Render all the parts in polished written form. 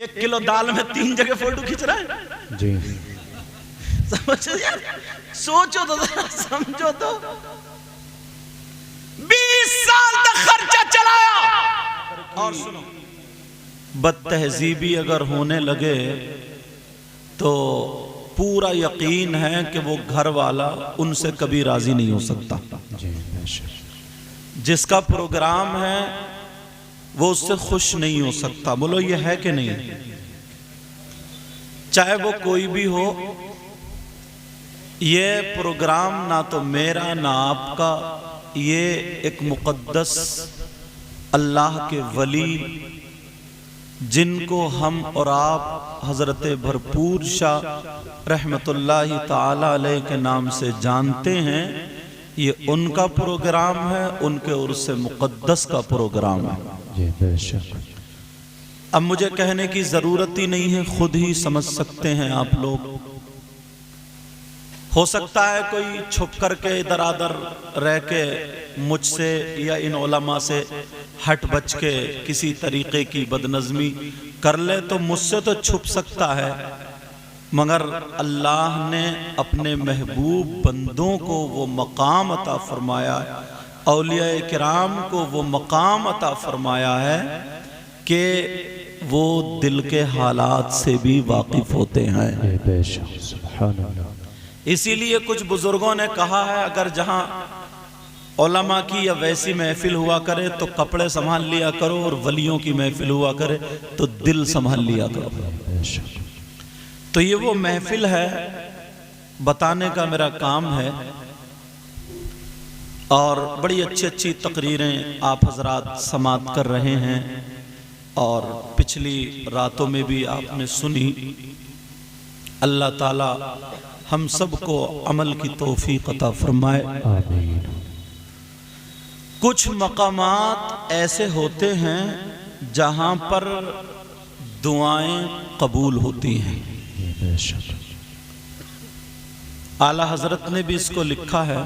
1 کلو دال میں 3 جگہ فوٹو کھینچ رہا ہے جی سمجھو یار، سوچو تو ذرا، سمجھو تو 20 سال تک خرچہ چلایا، اور سنو بد تہذیبی اگر ہونے لگے تو پورا یقین ہے کہ وہ گھر والا ان سے کبھی راضی نہیں ہو سکتا۔ جی جس کا پروگرام ہے وہ اس سے خوش نہیں ہو سکتا۔ بولو یہ ہے کہ نہیں؟ چاہے وہ کوئی بھی ہو، یہ پروگرام نہ تو میرا نہ آپ کا، یہ ایک مقدس اللہ کے ولی جن کو ہم اور آپ حضرت بھرپور شاہ رحمت اللہ تعالی علیہ کے نام سے جانتے ہیں، یہ ان کا پروگرام ہے، ان کے عرص مقدس کا پروگرام ہے۔ جی بے شک۔ اب مجھے کہنے کی ضرورت ہی نہیں ہے، خود ہی سمجھ سکتے ہیں آپ لوگ۔ ہو سکتا ہے کوئی چھپ کر کے ادھر ادھر رہ کے مجھ سے یا ان علماء سے ہٹ بچ کے کسی طریقے کی بدنظمی کر لے تو مجھ سے تو چھپ سکتا ہے، مگر اللہ نے اپنے محبوب بندوں کو وہ مقام عطا فرمایا ہے، اولیاء کرام کو وہ مقام عطا فرمایا ہے کہ وہ دل کے حالات سے بھی واقف ہوتے ہیں۔ بے شک، سبحان اللہ۔ اسی لیے کچھ بزرگوں نے کہا ہے اگر جہاں علماء کی یا ویسی محفل ہوا کرے تو کپڑے سنبھال لیا کرو، اور ولیوں کی محفل ہوا کرے تو دل سنبھال لیا کرو۔ بے شک۔ تو یہ وہ محفل ہے، بتانے کا میرا کام ہے، اور بڑی اچھی اچھی تقریریں آپ حضرات سماعت کر رہے ہیں، اور پچھلی راتوں میں بھی آپ نے سنی۔ اللہ تعالی ہم سب کو عمل کی توفیق عطا فرمائے۔ آمین۔ کچھ مقامات ایسے ہوتے ہیں جہاں پر دعائیں قبول ہوتی ہیں۔ بے شک۔ اعلیٰ حضرت نے بھی اس کو لکھا ہے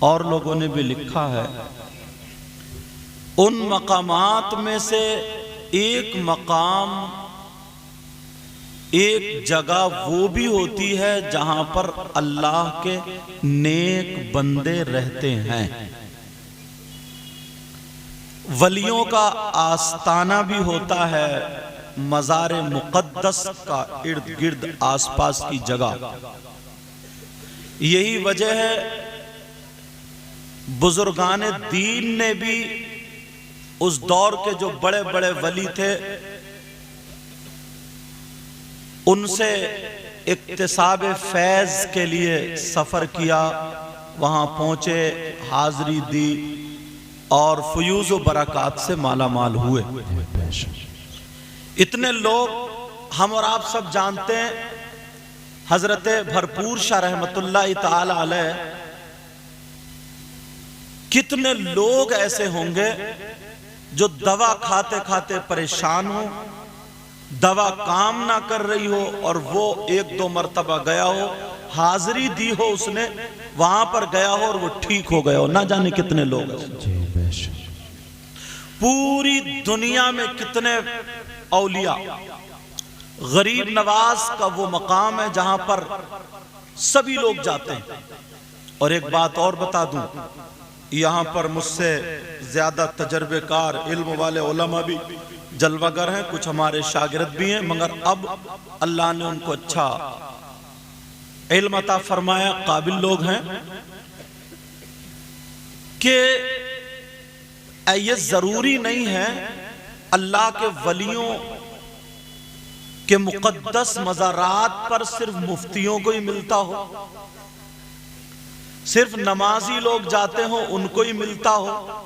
اور لوگوں نے بھی لکھا ہے۔ ان مقامات میں سے ایک مقام، ایک جگہ وہ بھی ہوتی ہے جہاں پر اللہ کے نیک بندے رہتے ہیں۔ ولیوں کا آستانہ بھی ہوتا ہے، مزار مقدس کا ارد گرد آس پاس کی جگہ۔ یہی وجہ ہے بزرگان دین نے بھی اس دور کے جو بڑے بڑے ولی تھے ان سے اکتساب فیض کے لیے سفر کیا، وہاں پہنچے، حاضری دی اور فیوز و برکات سے مالا مال ہوئے۔ بے شک۔ اتنے لوگ ہم اور آپ سب جانتے ہیں، حضرت بھرپور شاہ رحمت اللہ تعالی علیہ، کتنے لوگ ایسے ہوں گے جو دوا کھاتے کھاتے پریشان ہوں، دوا کام نہ کر رہی ہو، اور وہ 1-2 مرتبہ گیا ہو، حاضری دی ہو اس نے، وہاں پر گیا ہو اور وہ ٹھیک ہو گیا ہو۔ نہ جانے کتنے لوگ ہیں۔ جی بے شک۔ پوری دنیا میں کتنے اولیاء، غریب نواز کا وہ مقام ہے جہاں پر سبھی لوگ جاتے ہیں۔ اور ایک بات اور بتا دوں، یہاں پر مجھ سے زیادہ تجربے کار علم والے علماء بھی جلوہ گر ہیں، کچھ ہمارے شاگرد بھی ہیں، مگر اب اللہ نے ان کو اچھا علم عطا فرمایا، قابل لوگ ہیں، کہ یہ ضروری نہیں ہے اللہ کے ولیوں کے مقدس مزارات پر صرف مفتیوں کو ہی ملتا ہو، صرف نمازی لوگ جاتے ہوں ان کو ہی ملتا ہو۔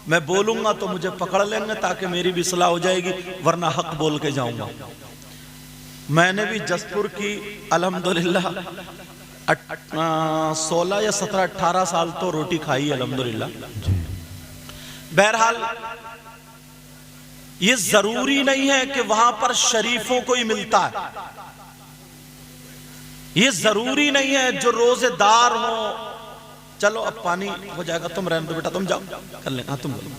میں بولوں گا تو مجھے پکڑ لیں گے تاکہ میری بھی اصلاح ہو جائے گی، ورنہ حق بول کے جاؤں گا۔ میں نے بھی جسپور کی الحمدللہ 16 یا 17 18 سال تو روٹی کھائی الحمدللہ۔ بہرحال یہ ضروری نہیں ہے کہ وہاں پر شریفوں کو ہی ملتا ہے، یہ ضروری نہیں ہے جو روزے دار ہوں۔ چلو اب پانی ہو جائے گا، تم رہنے دو بیٹا، تم جاؤ کر لیں۔ ہاں تم بولو۔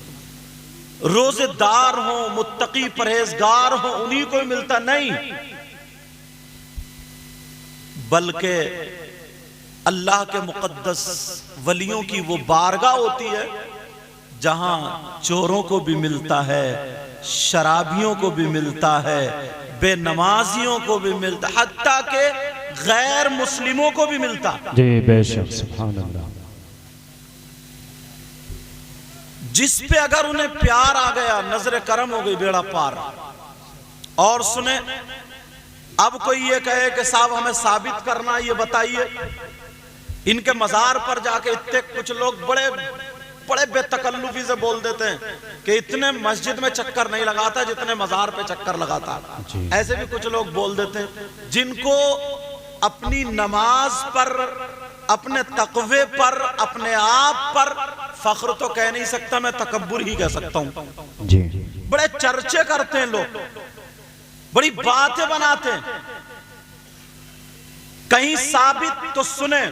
روزے دار ہوں، متقی پرہیزگار ہوں، انہی کو ملتا نہیں، بلکہ اللہ کے مقدس ولیوں کی وہ بارگاہ ہوتی ہے جہاں چوروں کو بھی ملتا ہے، شرابیوں کو بھی ملتا ہے، بے نمازیوں کو بھی ملتا ہے، حتیٰ کہ غیر مسلموں کو بھی ملتا ہے۔ جی بے شک، سبحان اللہ۔ جس پہ اگر انہیں پیار آ گیا، نظر کرم ہو گئی، بیڑا پار۔ اور سنیں، اب کوئی یہ کہے کہ صاحب ہمیں ثابت کرنا، یہ بتائیے، ان کے مزار پر جا کے اتنے کچھ لوگ بڑے بے تکلفی سے بول دیتے ہیں کہ اتنے مسجد میں چکر نہیں لگاتا جتنے مزار پہ چکر لگاتا۔ ایسے بھی کچھ لوگ بول دیتے ہیں جن کو اپنی نماز پر، اپنے تقوی پر، اپنے آپ پر فخر تو کہہ نہیں سکتا، میں تکبر ہی کہہ سکتا ہوں۔ جی بڑے چرچے کرتے ہیں لوگ، بڑی باتیں بناتے ہیں۔ کہیں ثابت تو سنیں،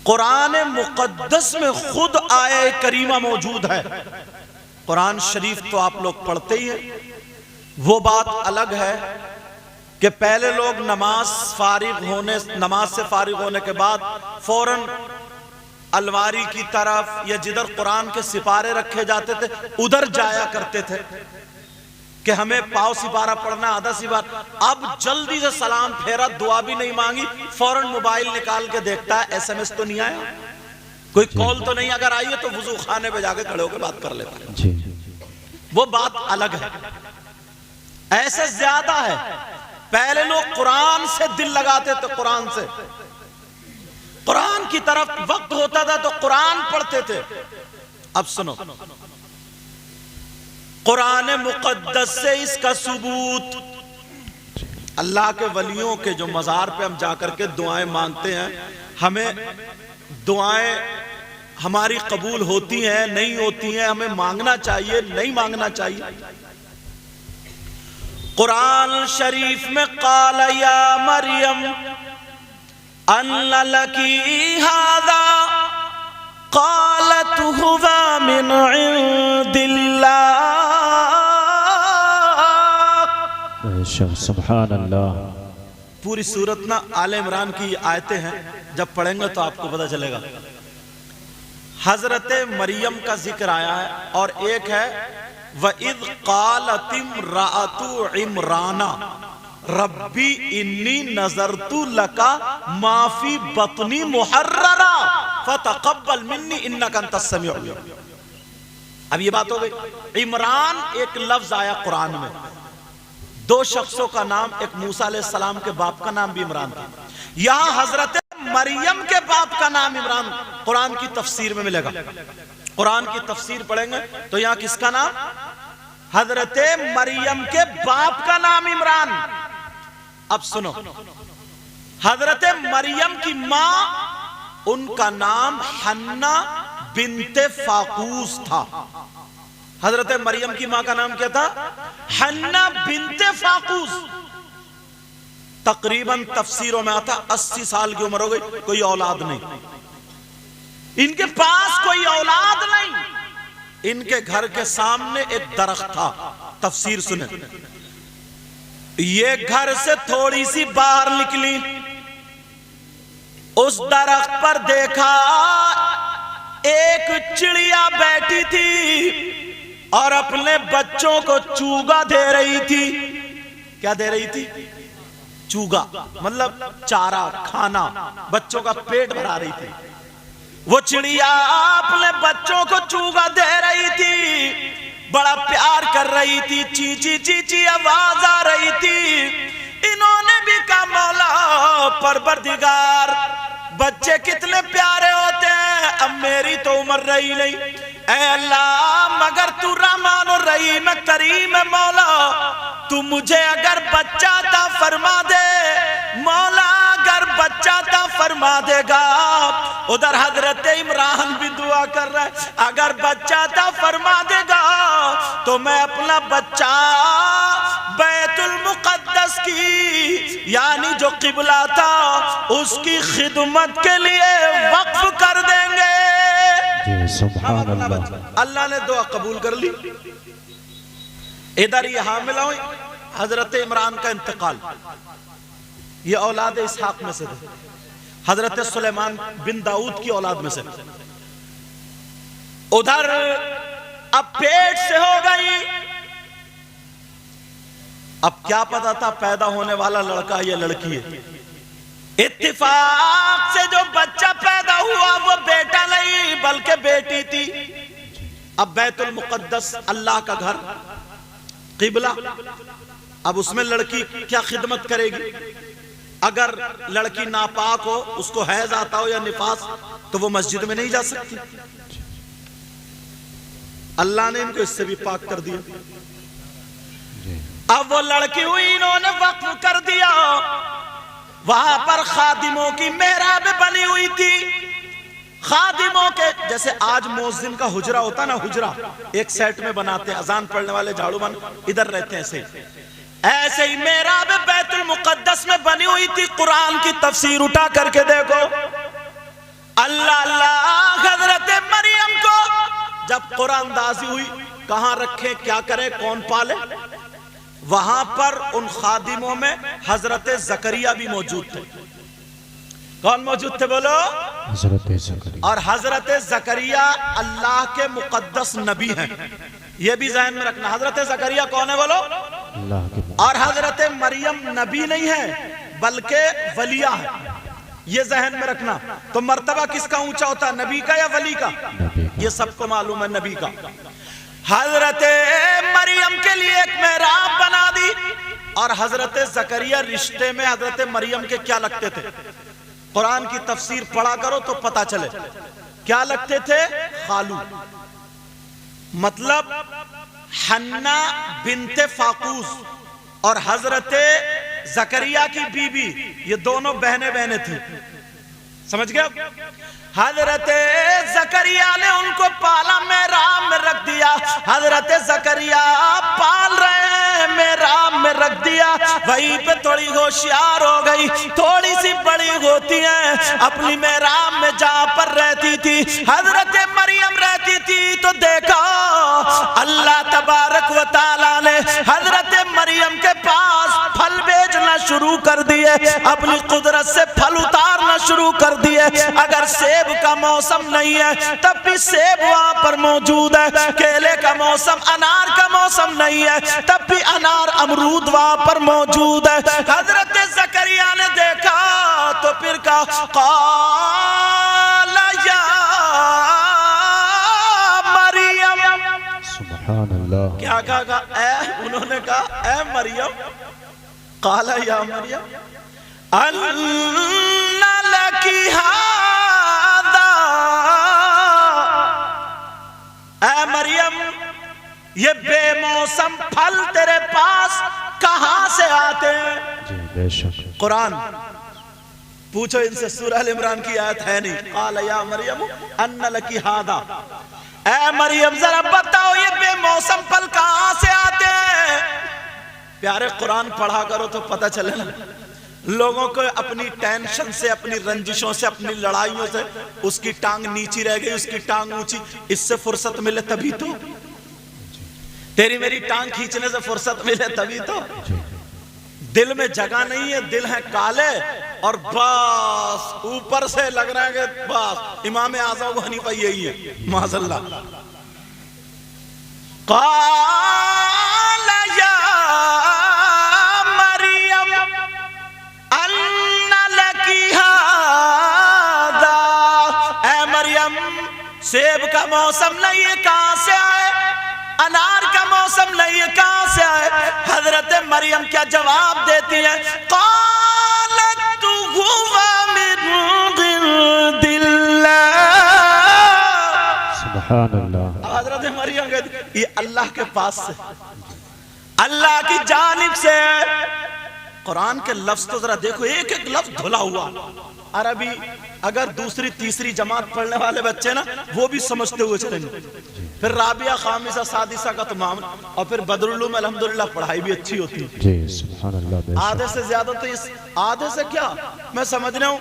قرآن مقدس میں خود آیہ کریمہ موجود ہے۔ قرآن شریف تو آپ لوگ پڑھتے ہی ہیں، وہ بات الگ ہے کہ پہلے لوگ نماز سے فارغ ہونے کے بعد فوراً الواری کی طرف یا جدھر قرآن کے سپارے رکھے جاتے تھے ادھر جایا کرتے تھے کہ ہمیں پاؤ سپارہ پڑھنا، آدھا سپارہ۔ اب جلدی سے سلام پھیرا، دعا بھی نہیں مانگی، فوراً موبائل نکال کے دیکھتا ہے ایس ایم ایس تو نہیں آیا، کوئی کال تو نہیں، اگر آئی ہے تو وضو خانے پہ جا کے کھڑے ہو کے بات کر لیتا ہے۔ جی وہ بات الگ ہے، ایسے زیادہ ہے۔ پہلے لوگ قرآن سے دل لگاتے تھے، قرآن سے، قرآن کی طرف وقت ہوتا تھا تو قرآن پڑھتے تھے۔ اب سنو، قرآن مقدس سے اس کا ثبوت، اللہ کے ولیوں کے جو مزار پہ ہم جا کر کے دعائیں مانگتے ہیں، ہمیں دعائیں ہماری قبول ہوتی ہیں نہیں ہوتی ہیں، ہمیں مانگنا چاہیے نہیں مانگنا چاہیے۔ قرآن شریف میں قال یا مریم ان لکی ھذا قالت ھوا من عند اللہ، سبحان اللہ۔ پوری سورت نا آل عمران کی آیتیں ہیں، جب پڑھیں گے تو آپ کو پتہ چلے گا۔ حضرت مریم کا ذکر آیا ہے، اور ایک ہے وَإِذْ قَالَتِ امْرَأَتُ عِمْرَانَ رَبِّ إِنِّي نَذَرْتُ لَكَ مَا فِي بَطْنِي مُحَرَّرًا فَتَقَبَّلْ مِنِّي إِنَّكَ أَنْتَ السَّمِيعُ الْعَلِيمُ۔ اب یہ بات ہو گئی۔ عمران ایک لفظ آیا قرآن میں، دو شخصوں کا نام، ایک موسیٰ علیہ السلام کے باپ کا نام بھی عمران تھا، یہاں حضرت مریم کے باپ کا نام عمران قرآن کی تفسیر میں ملے گا۔ قرآن کی تفسیر پڑھیں گے تو یہاں کس کا نام؟ حضرت مریم کے باپ کا نام عمران۔ اب سنو، حضرت مریم کی ماں، ان کا نام حنہ بنت فاقوس تھا۔ حضرت مریم کی ماں کا نام کیا تھا؟ حنہ بنت فاقوس۔ تقریباً تفسیروں میں آتا 80 سال کی عمر ہو گئی، کوئی اولاد نہیں، ان کے پاس کوئی اولاد نہیں، ان کے گھر کے سامنے ایک درخت تھا۔ تفسیر سنیں، یہ گھر سے تھوڑی سی باہر نکلی، اس درخت پر دیکھا ایک چڑیا بیٹھی تھی اور اپنے بچوں کو چوگا دے رہی تھی۔ کیا دے رہی تھی؟ چوگا، مطلب چارہ، کھانا، بچوں کا پیٹ بھرا رہی تھی۔ وہ چڑیا اپنے بچوں کو چوگا دے رہی تھی، بڑا پیار کر رہی تھی، چی چی چی چی آواز آ رہی تھی۔ انہوں نے بھی کہا مولا پروردگار، بچے کتنے پیارے ہوتے ہیں، اب میری تو عمر رہی نہیں، اے اللہ مگر تو رحمان الرحیم کریم ہے مولا، تو مجھے اگر بچہ عطا فرما دے، مولا اگر بچہ عطا فرما دے گا۔ ادھر حضرت عمران بھی دعا کر رہا ہے، اگر بچہ عطا فرما دے گا تو میں اپنا بچہ بیت المقدس کی، یعنی جو قبلہ تھا، اس کی خدمت کے لیے وقف کر دیں گے۔ جی سبحان اپنا اللہ بچہ۔ اللہ نے دعا قبول کر لی۔ ادھر یہ حاملہ ہوئی، حضرت عمران کا انتقال، یہ اولاد اسحاق میں سے تھے، حضرت سلیمان بن داؤد کی اولاد میں سے۔ ادھر اب پیٹ سے ہو گئی، اب کیا پتا تھا پیدا ہونے والا لڑکا یا لڑکی ہے؟ اتفاق سے جو بچہ پیدا ہوا وہ بیٹا نہیں بلکہ بیٹی تھی۔ اب بیت المقدس اللہ کا گھر، قبلہ، اب اس میں لڑکی کیا خدمت کرے گی؟ اگر لڑکی ناپاک ہو، اس کو حیض آتا ہو یا نفاس، تو وہ مسجد میں نہیں جا سکتی۔ اللہ نے ان کو اس سے بھی پاک کر دیا۔ اب وہ لڑکی ہوئی، انہوں نے وقف کر دیا، وہاں پر خادموں کی محراب بنی ہوئی تھی۔ خادموں کے جیسے آج مؤذن کا حجرہ ہوتا نا، حجرہ ایک سیٹ میں بناتے ہیں، اذان پڑھنے والے جھاڑو بن ادھر رہتے ہیں، ایسے ہی محراب بیت المقدس میں بنی ہوئی تھی۔ قرآن کی تفسیر اٹھا کر کے دیکھو، اللہ اللہ حضرت مریم کو جب قرآن اندازی ہوئی، کہاں رکھیں، کیا کریں، کون پالے؟ وہاں پر ان خادموں میں حضرت زکریا بھی موجود تھے۔ کون موجود تھے بولو؟ حضرت زکریا۔ اور حضرت زکریا اللہ کے مقدس نبی ہیں، یہ بھی ذہن میں رکھنا۔ حضرت زکریا کون ہے بولو؟ اللہ کے اور حضرت مریم نبی نہیں ہے بلکہ ولیہ ہے، یہ ذہن میں رکھنا۔ تو مرتبہ کس کا اونچا ہوتا ہے، نبی کا یا ولی کا؟ نبی کا۔ یہ سب کو معلوم ہے، نبی کا۔ حضرت مریم کے لیے ایک محراب بنا دی، اور حضرت زکریا رشتے میں حضرت مریم کے کیا لگتے تھے؟ قرآن کی تفسیر پڑھا کرو تو پتا چلے کیا لگتے تھے؟ خالو، مطلب حنا بنت فاقوس اور حضرت زکریا کی بیوی، یہ دونوں بہنیں تھیں، سمجھ گئے؟ حضرت زکریا نے ان کو پالا، محراب میں رکھ دیا۔ حضرت زکریا پال رہے ہیں، محراب میں رکھ دیا۔ وہیں پہ تھوڑی ہوشیار ہو گئی، تھوڑی سی بڑی ہوتی ہیں، اپنی محراب میں جہاں پر رہتی تھی حضرت مریم رہتی تھی، تو دیکھا اللہ تبارک و تعالیٰ نے حضرت مریم کے پاس پھل بیچنا شروع کر دیے، اپنی قدرت سے پھل اتارنا شروع کر دیے۔ اگر سیب کا موسم نہیں ہے تب بھی سیب وہاں پر موجود ہے، کیلے کا موسم، انار کا موسم نہیں ہے تب بھی انار، امرود وہاں پر موجود ہے۔ حضرت زکریا نے دیکھا تو پھر کہا قال یا مریم، سبحان اللہ۔ کیا کہا؟ انہوں نے کہا اے مریم، قال یا مریم ان لکی ھذا، اے مریم یہ بے موسم پھل تیرے پاس کہاں سے آتے ہیں؟ جی بے شک۔ قرآن پوچھو ان سے، سورہ ال عمران کی آیت ہے نہیں؟ قال یا مریم ان لکی ھذا، اے مریم ذرا بتاؤ یہ بے موسم پھل کہاں سے آتے ہیں؟ پیارے قرآن پڑھا کرو تو پتہ چلے نا، لوگوں کو اپنی ٹینشن سے، اپنی رنجشوں سے، اپنی لڑائیوں سے، اس کی ٹانگ نیچی رہ گئی، اس کی ٹانگ اونچی، اس سے فرصت ملے تبھی تو، تیری میری ٹانگ کھینچنے سے فرصت ملے تبھی تو۔ دل میں جگہ نہیں ہے، دل ہے کالے، اور بس اوپر سے لگ رہا ہے کہ بس امام اعظم ابو حنیفہ یہی ہے، معاذ اللہ۔ قال یا مریم ان لکی ھذا، اے مریم سیب کا موسم نہیں ہے، کہاں سے آئے؟ انار کا موسم نہیں ہے، کہاں سے آئے؟ حضرت مریم کیا جواب دیتی ہیں؟ قالت هو من عند اللہ، سبحان اللہ۔ حضرت مریم کہتی یہ اللہ کے پاس سے، اللہ کی جانب سے۔ قرآن کے لفظ تو ذرا دیکھو، ایک ایک لفظ دھلا ہوا۔ عربی اگر دوسری تیسری جماعت پڑھنے والے بچے نا، وہ بھی سمجھتے ہوئے چلیں گے۔ پھر رابعہ خامسہ سادسہ کا تو معاملہ، اور پھر بدرالعلوم الحمدللہ پڑھائی بھی اچھی ہوتی ہے۔ جی سبحان اللہ بے شک۔ آدھے سے زیادہ تو اس آدھے سے کیا میں سمجھ رہا ہوں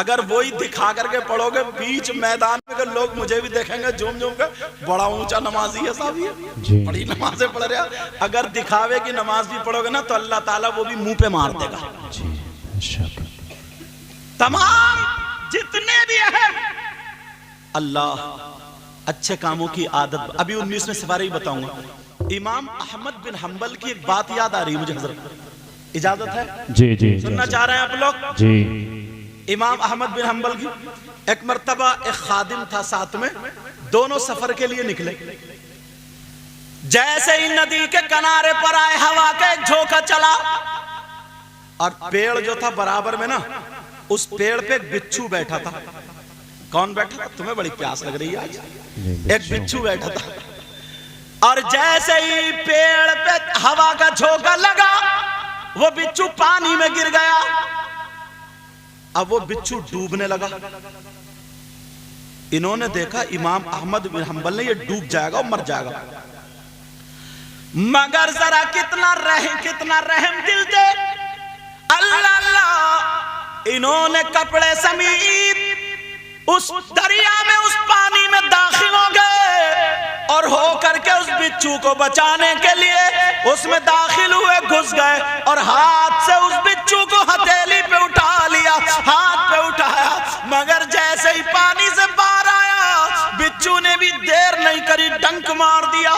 اگر وہی دکھا کر کے پڑھو گے بیچ میدان میں کہ لوگ مجھے بھی دیکھیں گے جھوم جھوم کے بڑا اونچا نمازی ہے صاحب یہ بڑی نمازیں پڑھ رہے ہیں. اگر دکھاوے کی نماز بھی پڑھو گے نا تو اللہ تعالیٰ وہ بھی منہ پہ مار دے گا. تمام جتنے بھی اہم اللہ اچھے کاموں کی عادت. ابھی 19 میں سپارے ہی بتاؤں گا. امام احمد بن حنبل کی ایک بات یاد آ رہی ہے مجھے حضرت, اجازت ہے؟ جی جی سننا چاہ رہے ہیں آپ لوگ؟ جی. امام احمد بن حنبل کی ایک مرتبہ ایک خادم تھا ساتھ میں, دونوں سفر کے لیے نکلے. جیسے ہی ندی کے کنارے پر آئے ہوا کا ایک جھونکا چلا اور پیڑ جو تھا برابر میں نا, اس پیڑ پہ ایک بچھو بیٹھا تھا. کون بیٹھا تھا؟ تمہیں بڑی پیاس لگ رہی ہے آج. ایک بچھو بیٹھا تھا اور جیسے ہی پیڑ پہ ہوا کا جھونکا لگا وہ بچھو پانی میں گر گیا. اب وہ بچھو ڈوبنے لگا. انہوں نے دیکھا امام احمد بن حنبل نے یہ ڈوب جائے گا اور مر جائے گا, مگر ذرا کتنا رحم دل دے. اللہ اللہ, انہوں نے کپڑے سمیت اس دریا میں اس پانی میں داخل ہو گئے اور ہو کر کے اس بچھو کو بچانے کے لیے اس میں داخل ہوئے, گھس گئے اور ہاتھ سے اس بچھو کو ہتھیلی پہ اٹھا لیا, ہاتھ پہ اٹھایا. مگر جیسے ہی پانی سے باہر آیا بچھو نے بھی دیر نہیں کری, ڈنک مار دیا.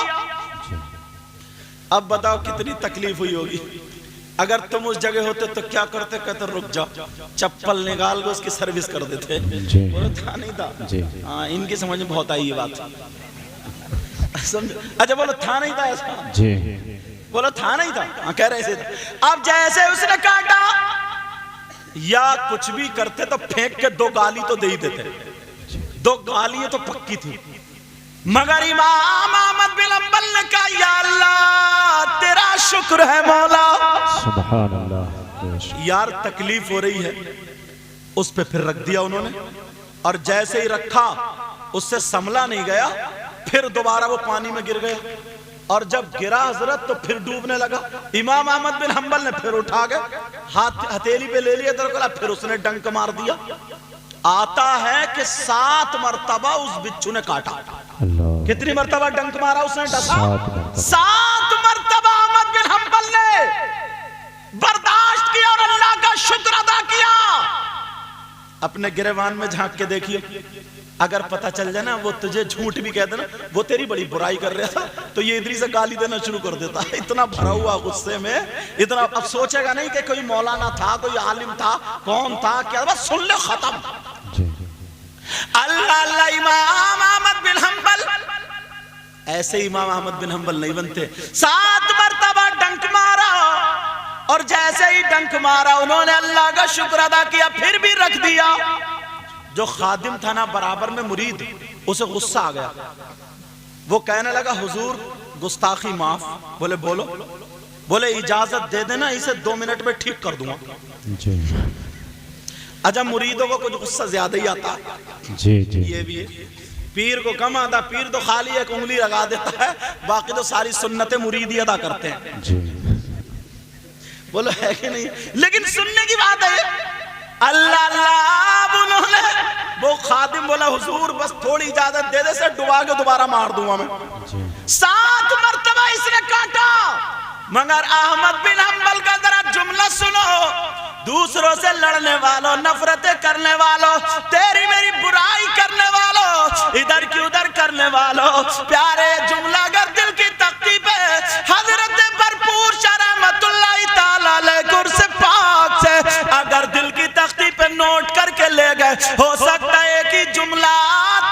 اب بتاؤ کتنی تکلیف ہوئی ہوگی. اگر تم اس جگہ ہوتے تو کیا کرتے؟ کہتے رک جاؤ, چپل نکال کے اس کی سروس کر دیتے. بولو تھا نہیں تھا. ہاں ان کی سمجھ میں بہت آئی یہ بات. اچھا بولو تھا نہیں تھا ایسا؟ بولو تھا نہیں تھا. ہاں کہہ رہے تھے. اب جیسے اس نے کاٹا یا کچھ بھی کرتے تو پھینک کے 2 گالی تو دے ہی دیتے. 2 گالی تو پکی تھی. مگر امام احمد بن حنبل نے کہا یا اللہ تیرا شکر ہے مولا. سبحان اللہ. یار تکلیف ہو رہی ہے. اس پہ پھر رکھ دیا انہوں نے اور جیسے ہی رکھا اس سے سنبھلا نہیں گیا, پھر دوبارہ وہ پانی میں گر گیا اور جب گرا حضرت تو پھر ڈوبنے لگا. امام احمد بن حنبل نے پھر اٹھا گئے, ہتھیلی پہ لے لیا درکلا, پھر اس نے ڈنک مار دیا. آتا ہے کہ 7 مرتبہ اس بچھو نے کاٹا. کتنی مرتبہ ڈنک مارا اس نے؟ 7 مرتبہ احمد بن حنبل نے برداشت کیا اور اللہ کا شکر ادا کیا. اپنے گریوان میں جھانک کے دیکھیے, اگر پتہ چل جائے نا وہ تجھے جھوٹ بھی کہہ دینا وہ تیری بڑی برائی کر رہا تھا تو یہ ادھر سے گالی دینا شروع کر دیتا ہے. اتنا بھرا ہوا غصے میں, اتنا. اب سوچے گا نہیں کہ کوئی مولانا تھا, کوئی عالم تھا, کون تھا, کیا, بس سن لے ختم. اللہ اللہ. امام احمد بن حنبل ایسے امام احمد بن حنبل نہیں بنتے. 7 مرتبہ ڈنک مارا اور جیسے ہی ڈنک مارا انہوں نے اللہ کا شکر ادا کیا, پھر بھی رکھ دیا. جو خادم تھا نا برابر میں مرید, اسے غصہ آ گیا. وہ کہنے لگا حضور گستاخی معاف. بولے بولو. بولے اجازت دے دینا اسے 2 منٹ میں ٹھیک کر دوں گا. اچھا مریدوں کو کچھ غصہ زیادہ ہی آتا ہے. یہ بھی ہے. پیر کو کم آتا, پیر تو خالی ایک انگلی لگا دیتا ہے, باقی تو ساری سنتیں مرید ہی ادا کرتے ہیں. بولو ہے کہ نہیں؟ لیکن سننے کی بات ہے اللہ اللہ. انہوں نے وہ خادم بولا حضور بس تھوڑی اجازت دے دے, سے ڈبا کے دوبارہ مار دوں گا میں. 7 مرتبہ اس نے کاٹا. مگر احمد بن حنبل کا ذرا جملہ سنو. دوسروں سے لڑنے والوں, نفرتیں کرنے والوں, تیری میری برائی کرنے والوں, ادھر کی ادھر کرنے والوں, پیارے جملہ اگر دل کی تختی پہ حضرت بھرپور شاہ رحمت اللہ تعالی علیہ قرص پاک سے اگر دل کی تختی پہ نوٹ کر کے لے گئے, ہو سکتا ہے کہ جملہ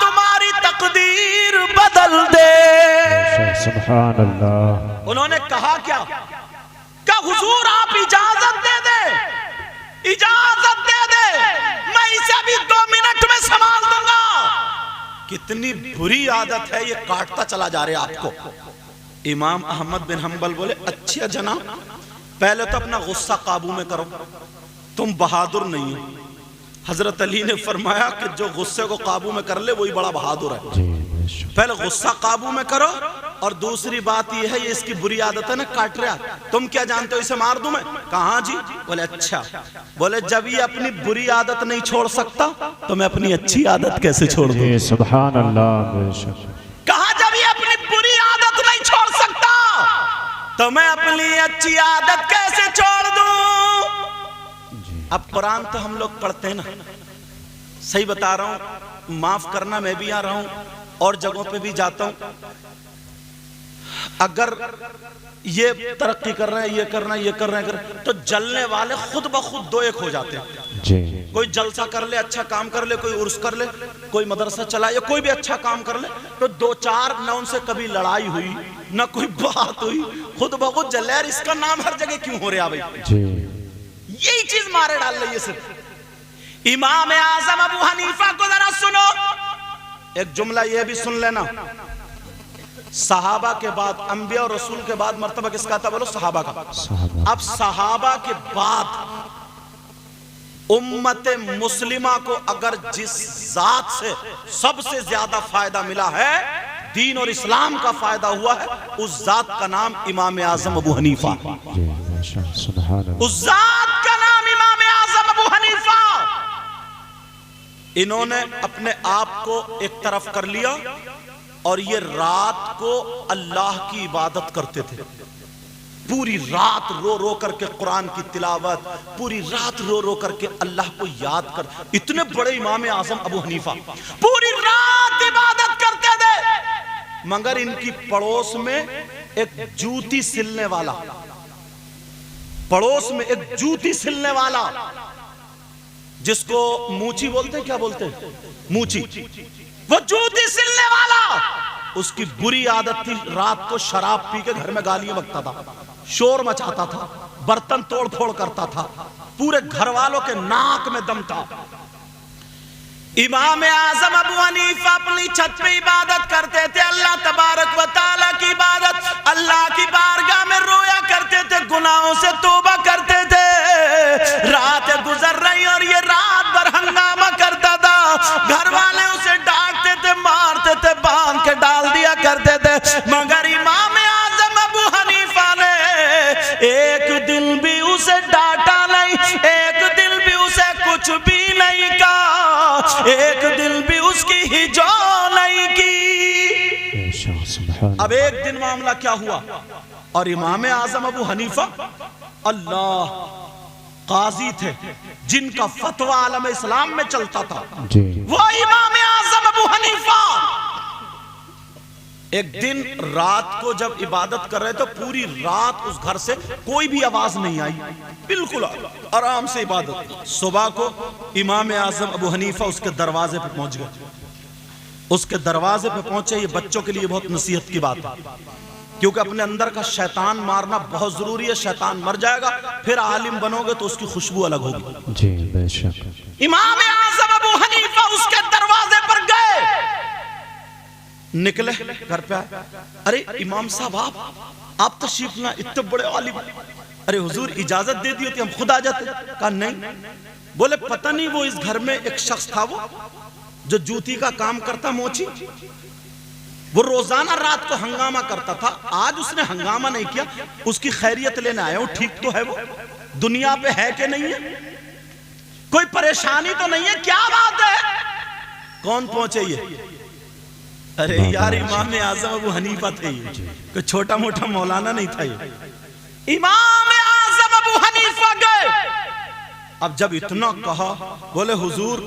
تمہاری تقدیر بدل دے. سبحان اللہ. انہوں نے کہا کیا؟ کہ حضور آپ اجازت دے دے, اجازت دے دے, میں اسے بھی 2 منٹ میں سنبھال دوں گا. کتنی بری عادت ہے یہ, کاٹتا چلا جا رہے آپ کو. امام احمد بن حنبل بولے اچھا جناب پہلے تو اپنا غصہ قابو میں کرو, تم بہادر نہیں ہو. حضرت علی نے فرمایا کہ جو غصے کو قابو میں کر لے وہی بڑا بہادر ہے. پہلے غصہ قابو میں کرو, اور دوسری بات یہ ہے یہ اس کی بری عادت ہے نا, کاٹ رہا. تم کیا جانتے ہو اسے مار دوں میں؟ کہاں جی؟ بولے اچھا. بولے جب یہ اپنی بری عادت نہیں چھوڑ سکتا تو میں اپنی اچھی عادت کیسے چھوڑ دوں؟ جی سبحان اللہ. بے شک. کہا جب یہ اپنی بری عادت نہیں چھوڑ سکتا تو میں اپنی اچھی عادت کیسے چھوڑ دوں؟ اب قرآن تو ہم لوگ پڑھتے ہیں نا، صحیح بتا رہا ہوں، معاف کرنا میں بھی آ رہا ہوں اور جگہوں پہ بھی جاتا ہوں. اگر یہ ترقی کر رہے ہیں، یہ کرنا، یہ کر رہے ہیں تو جلنے والے خود بخود دو ایک ہو جاتے ہیں. جی کوئی جلسہ کر لے، اچھا کام کر لے، کوئی عرس کر لے، کوئی مدرسہ چلائے، یا کوئی بھی اچھا کام کر لے تو دو چار نہ ان سے کبھی لڑائی ہوئی نہ کوئی بات ہوئی، خود بخود جل رہے. اس کا نام ہر جگہ کیوں ہو رہا بھائی؟ جی یہی چیز مارے ڈال رہی ہے. صرف امام اعظم ابو حنیفہ کو ذرا سنو، ایک جملہ یہ بھی سن لینا، صحابہ کے بعد، انبیاء اور رسول کے بعد مرتبہ کس کا تھا؟ بولو صحابہ کا. صحابہ. اب صحابہ کے بعد امت مسلمہ کو اگر جس ذات سے سب سے زیادہ فائدہ ملا ہے، دین اور اسلام کا فائدہ ہوا ہے، اس ذات کا نام امام اعظم ابو حنیفہ. جی بے شک. سبحان اللہ. اس ذات کا نام امام اعظم ابو حنیفہ. انہوں نے اپنے آپ کو ایک طرف کر لیا اور یہ رات کو اللہ کی عبادت کرتے تھے. پوری رات رو رو کر کے قرآن کی تلاوت، پوری رات رو رو کر کے اللہ کو یاد کر. اتنے بڑے امام اعظم ابو حنیفہ پوری رات عبادت کرتے تھے، مگر ان کی پڑوس میں ایک جوتی سلنے والا، پڑوس میں ایک جوتی سلنے والا، جس کو موچی بولتے ہیں، کیا بولتے ہیں؟ موچی. وہ جوتی سلنے والا، اس کی بری عادت تھی رات کو شراب پی کے گھر میں گالیاں بکتا تھا، شور مچاتا تھا، برتن توڑ پھوڑ کرتا تھا، پورے گھر والوں کے ناک میں دم تھا. امام اعظم ابو حنیفہ اپنی چھت پہ عبادت کرتے تھے، اللہ تبارک و تعالیٰ کی عبادت، اللہ کی بارگاہ میں رویا کرتے تھے، گناہوں سے توبہ کرتے تھے. رات گزر رہی اور یہ رات بھر ہنگامہ کرتا تھا، گھر والے اسے ڈانٹتے تھے، مارتے تھے، باندھ کے ڈال دیا کرتے تھے، مگر امام اعظم ابو حنیفہ نے ایک دن بھی اسے ڈانٹا نہیں، ایک دن بھی اسے کچھ بھی نہیں کہا، ایک دن بھی اس کی ہجو نہیں کی. اب ایک دن معاملہ کیا ہوا، اور امام اعظم ابو حنیفہ اللہ قاضی تھے جن کا فتویٰ عالم اسلام میں چلتا تھا. وہ امام اعظم ابو حنیفہ ایک دن رات کو جب عبادت کر رہے تو پوری رات اس گھر سے کوئی بھی آواز نہیں آئی، بالکل آرام سے عبادت. صبح کو امام اعظم ابو حنیفہ اس کے دروازے پہ پہنچ گئے. اس کے دروازے پہ پہنچے، یہ بچوں کے لیے بہت نصیحت کی بات ہے، کیونکہ اپنے اندر کا شیطان مارنا بہت ضروری ہے. شیطان مر جائے گا پھر عالم بنو گے تو اس کی خوشبو الگ ہوگی. جی بے شک. امام اعظم ابو حنیفہ اس کے دروازے پر گئے، نکلے گھر پہ آئے. ارے امام صاحب آپ تشریف لائے، اتنے بڑے عالم. ارے حضور اجازت دے دی ہوتی ہم خود آ جاتے. کہا نہیں. بولے پتہ نہیں وہ اس گھر میں ایک شخص تھا وہ جو جوتی کا کام کرتا، موچی، وہ روزانہ رات کو ہنگامہ کرتا تھا. آج اس نے ہنگامہ نہیں کیا، اس کی خیریت لینے آیا ہوں. ٹھیک تو ہے، وہ دنیا پہ ہے کہ نہیں ہے، کوئی پریشانی تو نہیں ہے، کیا بات ہے؟ کون پہنچے یہ؟ ارے یار امام اعظم ابو حنیفہ تھے، یہ کوئی چھوٹا موٹا مولانا نہیں تھا. یہ امام اعظم ابو حنیفہ گئے. اب جب اتنا کہا، بولے حضور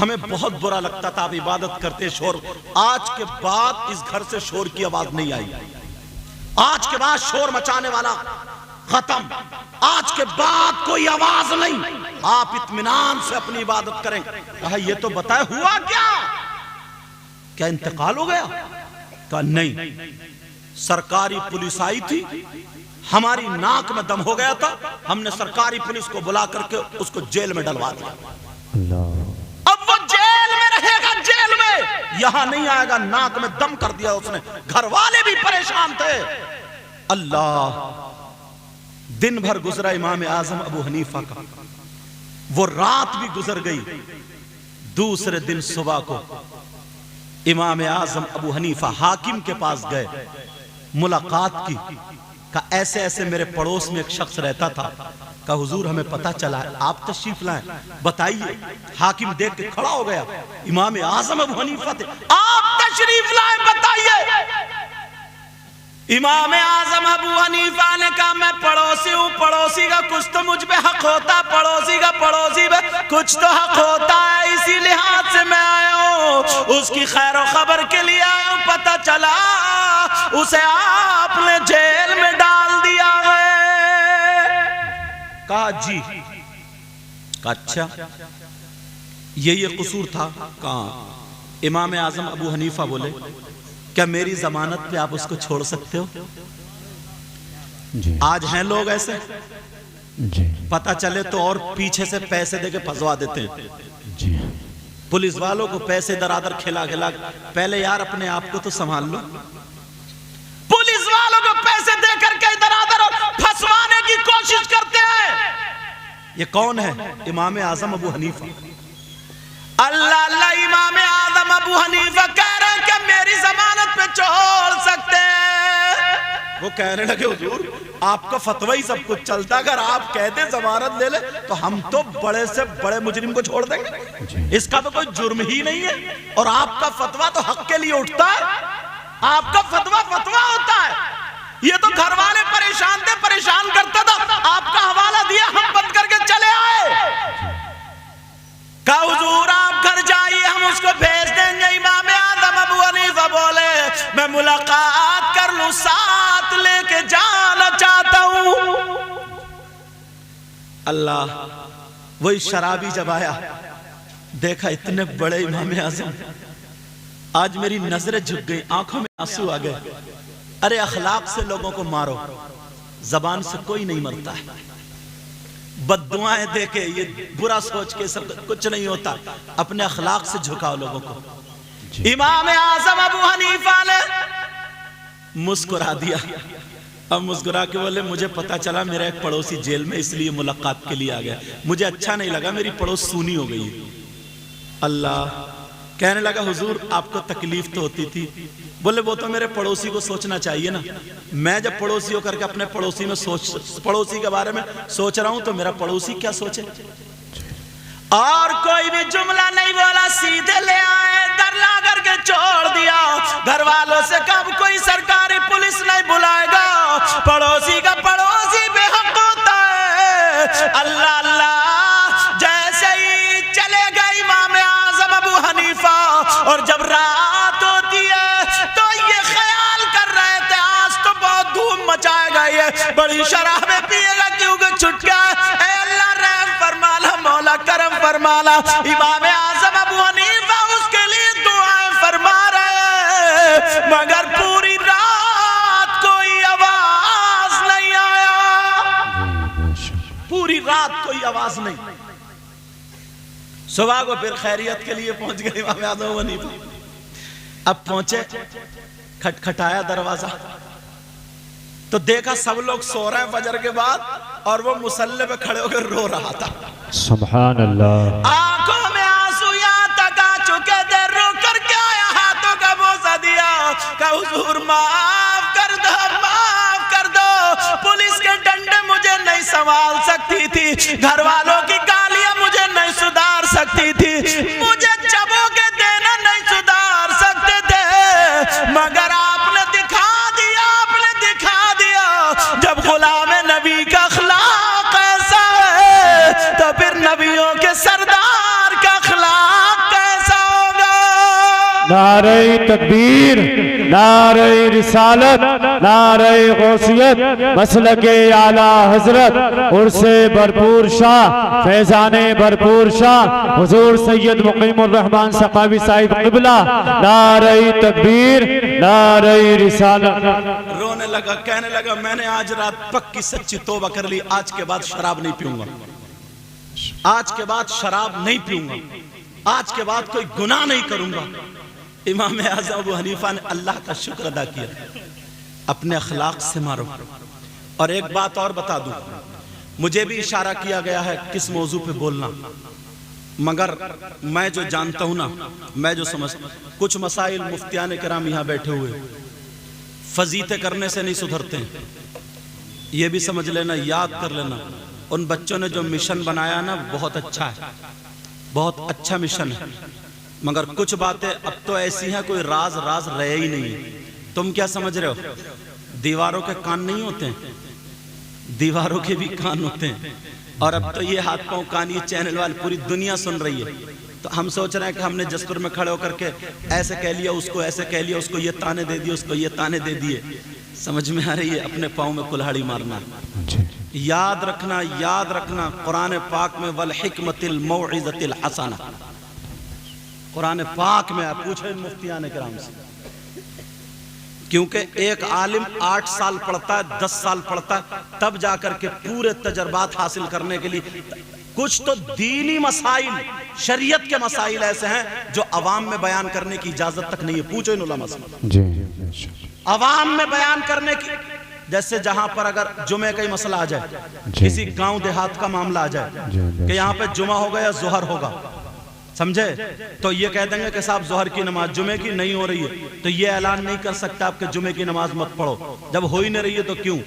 ہمیں بہت برا لگتا تھا آپ عبادت کرتے، شور، آج کے بعد اس گھر سے شور کی آواز نہیں آئی. آج کے بعد شور مچانے والا ختم، آج کے بعد کوئی آواز نہیں، آپ اطمینان سے اپنی عبادت کریں. کہا یہ تو بتائے ہوا کیا انتقال ہو گیا؟ کہا نہیں، سرکاری پولیس آئی تھی، ہماری ناک میں دم ہو گیا تھا، ہم نے سرکاری پولیس کو بلا کر کے اس کو جیل میں ڈلوا دیا. اب وہ جیل میں رہے گا، جیل میں یہاں نہیں آئے گا. ناک میں دم کر دیا اس نے، گھر والے بھی پریشان تھے. اللہ دن بھر گزرا امام اعظم ابو حنیفہ کا، وہ رات بھی گزر گئی. دوسرے دن صبح کو امام اعظم ابو حنیفہ حاکم کے پاس گئے، ملاقات کی. کہ ایسے ایسے میرے پڑوس میں ایک شخص رہتا تھا، کہ حضور ہمیں پتہ چلا ہے، آپ تشریف لائیں، بتائیے۔ حاکم دیکھ کے کھڑا ہو گیا، امام اعظم ابو حنیفہ تھے، آپ تشریف لائیں بتائیے۔ امام اعظم ابو حنیفہ نے کہا میں پڑوسی ہوں، پڑوسی کا کچھ تو مجھ پہ حق ہوتا، پڑوسی کا پڑوسی پہ کچھ تو حق ہوتا ہے، اسی لحاظ سے میں آیا ہوں، اس کی خیر و خبر کے لیے آیا ہوں، پتہ چلا اسے آپ نے جیل میں ڈال دیا ہے۔ کہا جی، کہا اچھا یہ قصور تھا؟ کہا امام اعظم ابو حنیفہ بولے کیا میری ضمانت پہ آپ اس کو چھوڑ سکتے ہو؟ جی آج ہیں لوگ ایسے، جی پتہ چلے تو اور پیچھے سے پیسے دے کے پھنسوا دیتے ہیں، جی پولیس والوں کو پیسے درادر کھلا کھلا، پہلے یار اپنے آپ کو تو سنبھال لو۔ پولیس والوں کو پیسے دے کر کے درادر اور پھنسوانے کی کوشش کرتے ہیں۔ یہ کون ہے؟ امام اعظم ابو حنیفہ۔ اللہ اللہ، امام اعظم ابو حنیفہ کہہ رہے ہیں کہ میری ضمانت پہ چھوڑ سکتے ہیں۔ وہ کہنے لگے حضور آپ کا فتوی سب کچھ چلتا، اگر آپ کہتے ضمانت لے لے تو ہم تو بڑے سے بڑے مجرم کو چھوڑ دیں گے، اس کا تو کوئی جرم ہی نہیں ہے، اور آپ کا فتویٰ تو حق کے لیے اٹھتا ہے، آپ کا فتویٰ ہوتا ہے۔ یہ تو گھر والے پریشان تھے، پریشان کرتا تھا، آپ کا حوالہ دیا، ہم بند کر کے چلے آئے۔ کہا حضور آپ گھر جائیے، ہم اس کو بھیج دیں گے۔ امام اعظم ابو حنیفہ بولے میں ملاقات کر لوں، ساتھ لے کے جانا چاہتا ہوں۔ اللہ، وہی شرابی جب آیا، دیکھا اتنے بڑے امام اعظم، آج میری نظریں جھک گئی، آنکھوں میں آنسو آ گئے۔ ارے اخلاق سے لوگوں کو مارو، زبان سے کوئی نہیں مرتا ہے، بد دعائیں دے کے یہ برا سوچ کے سب کچھ نہیں ہوتا، اپنے اخلاق سے جھکاؤ لوگوں کو۔ امام اعظم ابو حنیفہ نے مسکرا دیا، اب مسکرا کے بولے مجھے پتا چلا میرا ایک پڑوسی جیل میں، اس لیے ملاقات کے لیے آ گیا، مجھے اچھا نہیں لگا، میری پڑوس سونی ہو گئی۔ اللہ کہنے لگا حضور آپ کو تکلیف تو ہوتی تھی، بولے وہ تو میرے پڑوسی کو سوچنا چاہیے نا، میں جب پڑوسی ہو کر کے اپنے پڑوسی کے بارے میں سوچ رہا ہوں تو میرا پڑوسی کیا سوچے؟ اور کوئی بھی جملہ نہیں بولا، سیدھے لے آئے، در لا کر کے چھوڑ دیا۔ گھر والوں سے کب کوئی سرکاری پولیس نہیں بلائے گا، پڑوسی کا پڑوسی بے حق ہوتا ہے۔ اللہ اللہ، جیسے ہی چلے گئے امام اعظم ابو حنیفہ، اور جب رات ہوتی ہے تو یہ خیال کر رہے تھے آج تو بہت دھوم مچائے گا، یہ بڑی شرابیں پیے گا کیونکہ چھٹ گیا، اے اللہ رحم فرمانا، مولا کرم فرمانا۔ امام اعظم ابو حنیفہ اس کے لیے دعائیں فرما رہے ہیں، مگر پوری رات کوئی آواز نہیں آیا، پوری رات کوئی آواز نہیں۔ صبح کو پھر خیریت کے لیے پہنچ گئے امام اعظم ابو حنیفہ۔ اب پہنچے، کھٹکھٹایا دروازہ تو دیکھا سب لوگ سو رہے ہیں فجر کے بعد، اور وہ مصلی پہ کھڑے ہو کر رو رہا تھا۔ سبحان اللہ، آنکھوں میں آنسو یہاں تک آ چکے تھے، رو کر کے آیا، ہاتھوں کا بوسہ دیا، کہ حضور معاف کر دو، معاف کر دو، پولیس کے ڈنڈے مجھے نہیں سنبھال سکتی تھی، گھر والوں کی گالیاں مجھے نہیں سدھار سکتی تھی، مجھے چبو کے دینا نہیں سدھار سکتے تھے، مگر آپ نے دکھا دیا، آپ نے دکھا دیا، جب غلام نبی کا اخلاق ایسا ہے تو پھر نبیوں کے سردار کا اخلاق کیسا ہوگا؟ نعرہ تکبیر، نعرہ رسالت، نعرہ غوثیت، مسلک اعلیٰ حضرت، عرص بھرپور شاہ، فیضان بھرپور شاہ، حضور سید مقیم الرحمن سقاوی صاحب قبلہ، نعرہ تکبیر، نعرہ رسالت۔ رونے لگا، کہنے لگا میں نے آج رات پکی سچی توبہ کر لی، آج کے بعد شراب نہیں پیوں گا، آج کے بعد شراب نہیں پیوں گا، آج کے بعد کوئی گناہ نہیں کروں گا۔ امام اعظم ابو حنیفہ نے اللہ کا شکر ادا کیا، اپنے اخلاق سے مارو۔ اور ایک بات اور بتا دوں، مجھے بھی اشارہ کیا گیا ہے کس موضوع پہ بولنا، مگر میں جو جانتا ہوں نا، میں جو سمجھتا ہوں، کچھ مسائل مفتیان کرام یہاں بیٹھے ہوئے فضیلتیں کرنے سے نہیں سدھرتے ہیں، یہ بھی سمجھ لینا، یاد کر لینا، ان بچوں نے جو مشن بنایا نا بہت اچھا ہے، بہت اچھا مشن ہے، مگر کچھ باتیں اب تو ایسی ہیں کوئی راز رہے ہی نہیں ہے۔ تم کیا سمجھ رہے ہو؟ دیواروں کے کان نہیں ہوتے ہیں، دیواروں کے بھی کان ہوتے ہیں، اور اب تو یہ ہاتھ پاؤں کان یہ چینل والے پوری دنیا سن رہی ہے، تو ہم سوچ رہے ہیں کہ ہم نے جسپر میں کھڑے ہو کر کے ایسے کہہ لیا، اس کو ایسے کہہ لیا، اس کو یہ تانے دے دیے، اس کو یہ تانے دے دیے۔ سمجھ میں آ رہی ہے؟ اپنے پاؤں میں کلہاڑی مارنا۔ یاد رکھنا قرآن پاک میں والحکمت الموعظۃ الحسنہ، قرآن پاک میں آپ پوچھیں مفتیان کرام سے، کیونکہ ایک عالم 8 سال پڑھتا ہے، 10 سال پڑھتا ہے، تب جا کر کے پورے تجربات حاصل کرنے کے لیے۔ کچھ تو دینی مسائل، شریعت کے مسائل ایسے ہیں جو عوام میں بیان کرنے کی اجازت تک نہیں ہے، پوچھو ان علماء سے۔ عوام میں بیان کرنے کی، جیسے جہاں پر اگر جمعہ کا ہی مسئلہ آ جائے، کسی گاؤں دیہات کا معاملہ آ جائے کہ یہاں پہ جمعہ ہوگا یا ظہر ہوگا، سمجھے، تو یہ کہہ دیں گے کہ صاحب ظہر کی نماز جمعے کی نہیں ہو رہی ہے، تو یہ اعلان نہیں کر سکتا آپ کہ جمعے کی نماز مت پڑھو، جب ہو ہی نہیں رہی ہے تو کیوں؟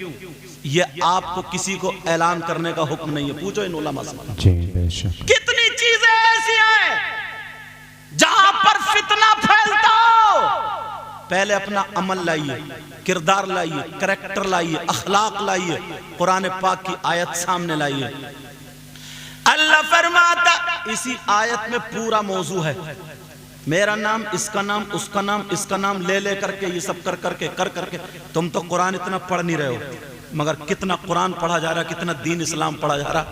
یہ آپ کو کسی کو اعلان کرنے کا حکم نہیں ہے، پوچھو ان علماء سے۔ کتنی چیزیں ایسی ہیں جہاں پر فتنہ پھیلتا ہو، پہلے اپنا عمل لائیے، کردار لائیے، کریکٹر لائیے، اخلاق لائیے، قرآن پاک کی آیت سامنے لائیے۔ اللہ فرماتا، اسی آیت میں پورا موضوع ہے، میرا نام، اس کا نام، اس کا نام، اس کا نام لے کر کے، یہ سب کر کے تم تو قرآن اتنا پڑھ نہیں رہے ہو، مگر کتنا قرآن پڑھا جا رہا، کتنا دین اسلام پڑھا جا رہا،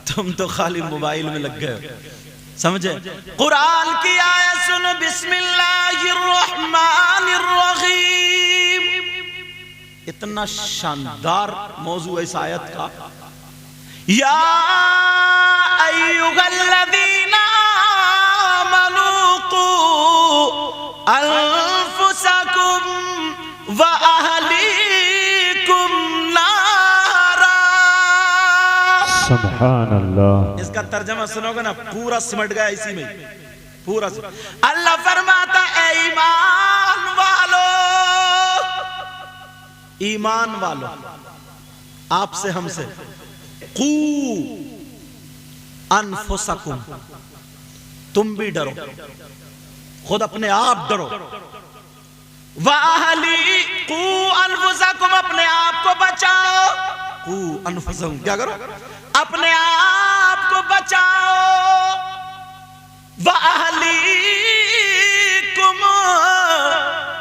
تم تو خالی موبائل میں لگ گئے ہو، سمجھے۔ قرآن کی آیت سنو، بسم اللہ الرحمن الرحیم، اتنا شاندار موضوع ہے اس آیت کا۔ یا ایھا الذین آمنوا قوا انفسکم واہلیکم نارا۔ سبحان اللہ۔ اس کا ترجمہ سنو گے نا، پورا سمٹ گیا اسی میں، پورا۔ اللہ فرماتا، اے ایمان والو، ایمان والو، آپ سے ہم سے، قو انفسکم، تم بھی ڈرو، خود اپنے آپ ڈرو، واہلی، قو انفسکم، اپنے آپ کو بچاؤ، قو انفسکم، کیا کرو؟ اپنے آپ کو بچاؤ، واہلیکم،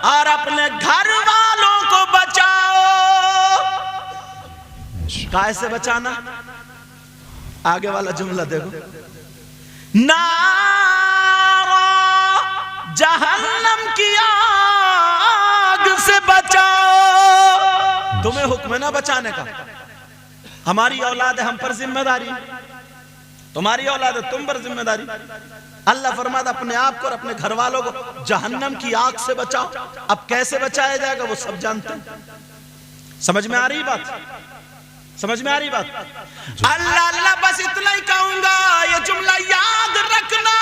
اور اپنے گھر والوں کو بچاؤ۔ کیسے بچانا؟ آگے والا جملہ دیکھو، نارا، جہنم کی آگ سے بچاؤ۔ تمہیں حکم ہے نا بچانے کا، ہماری اولاد ہے، ہم پر ذمہ داری، تمہاری اولاد ہے، تم پر ذمہ داری۔ اللہ فرماتا اپنے آپ کو اور اپنے گھر والوں کو جہنم کی آگ سے بچاؤ۔ اب کیسے بچایا جائے گا وہ سب جانتے ہیں۔ سمجھ میں آ رہی بات؟ سمجھ میں آ رہی بات؟ اللہ بس اتنا ہی کہوں گا، یہ جملہ یاد رکھنا،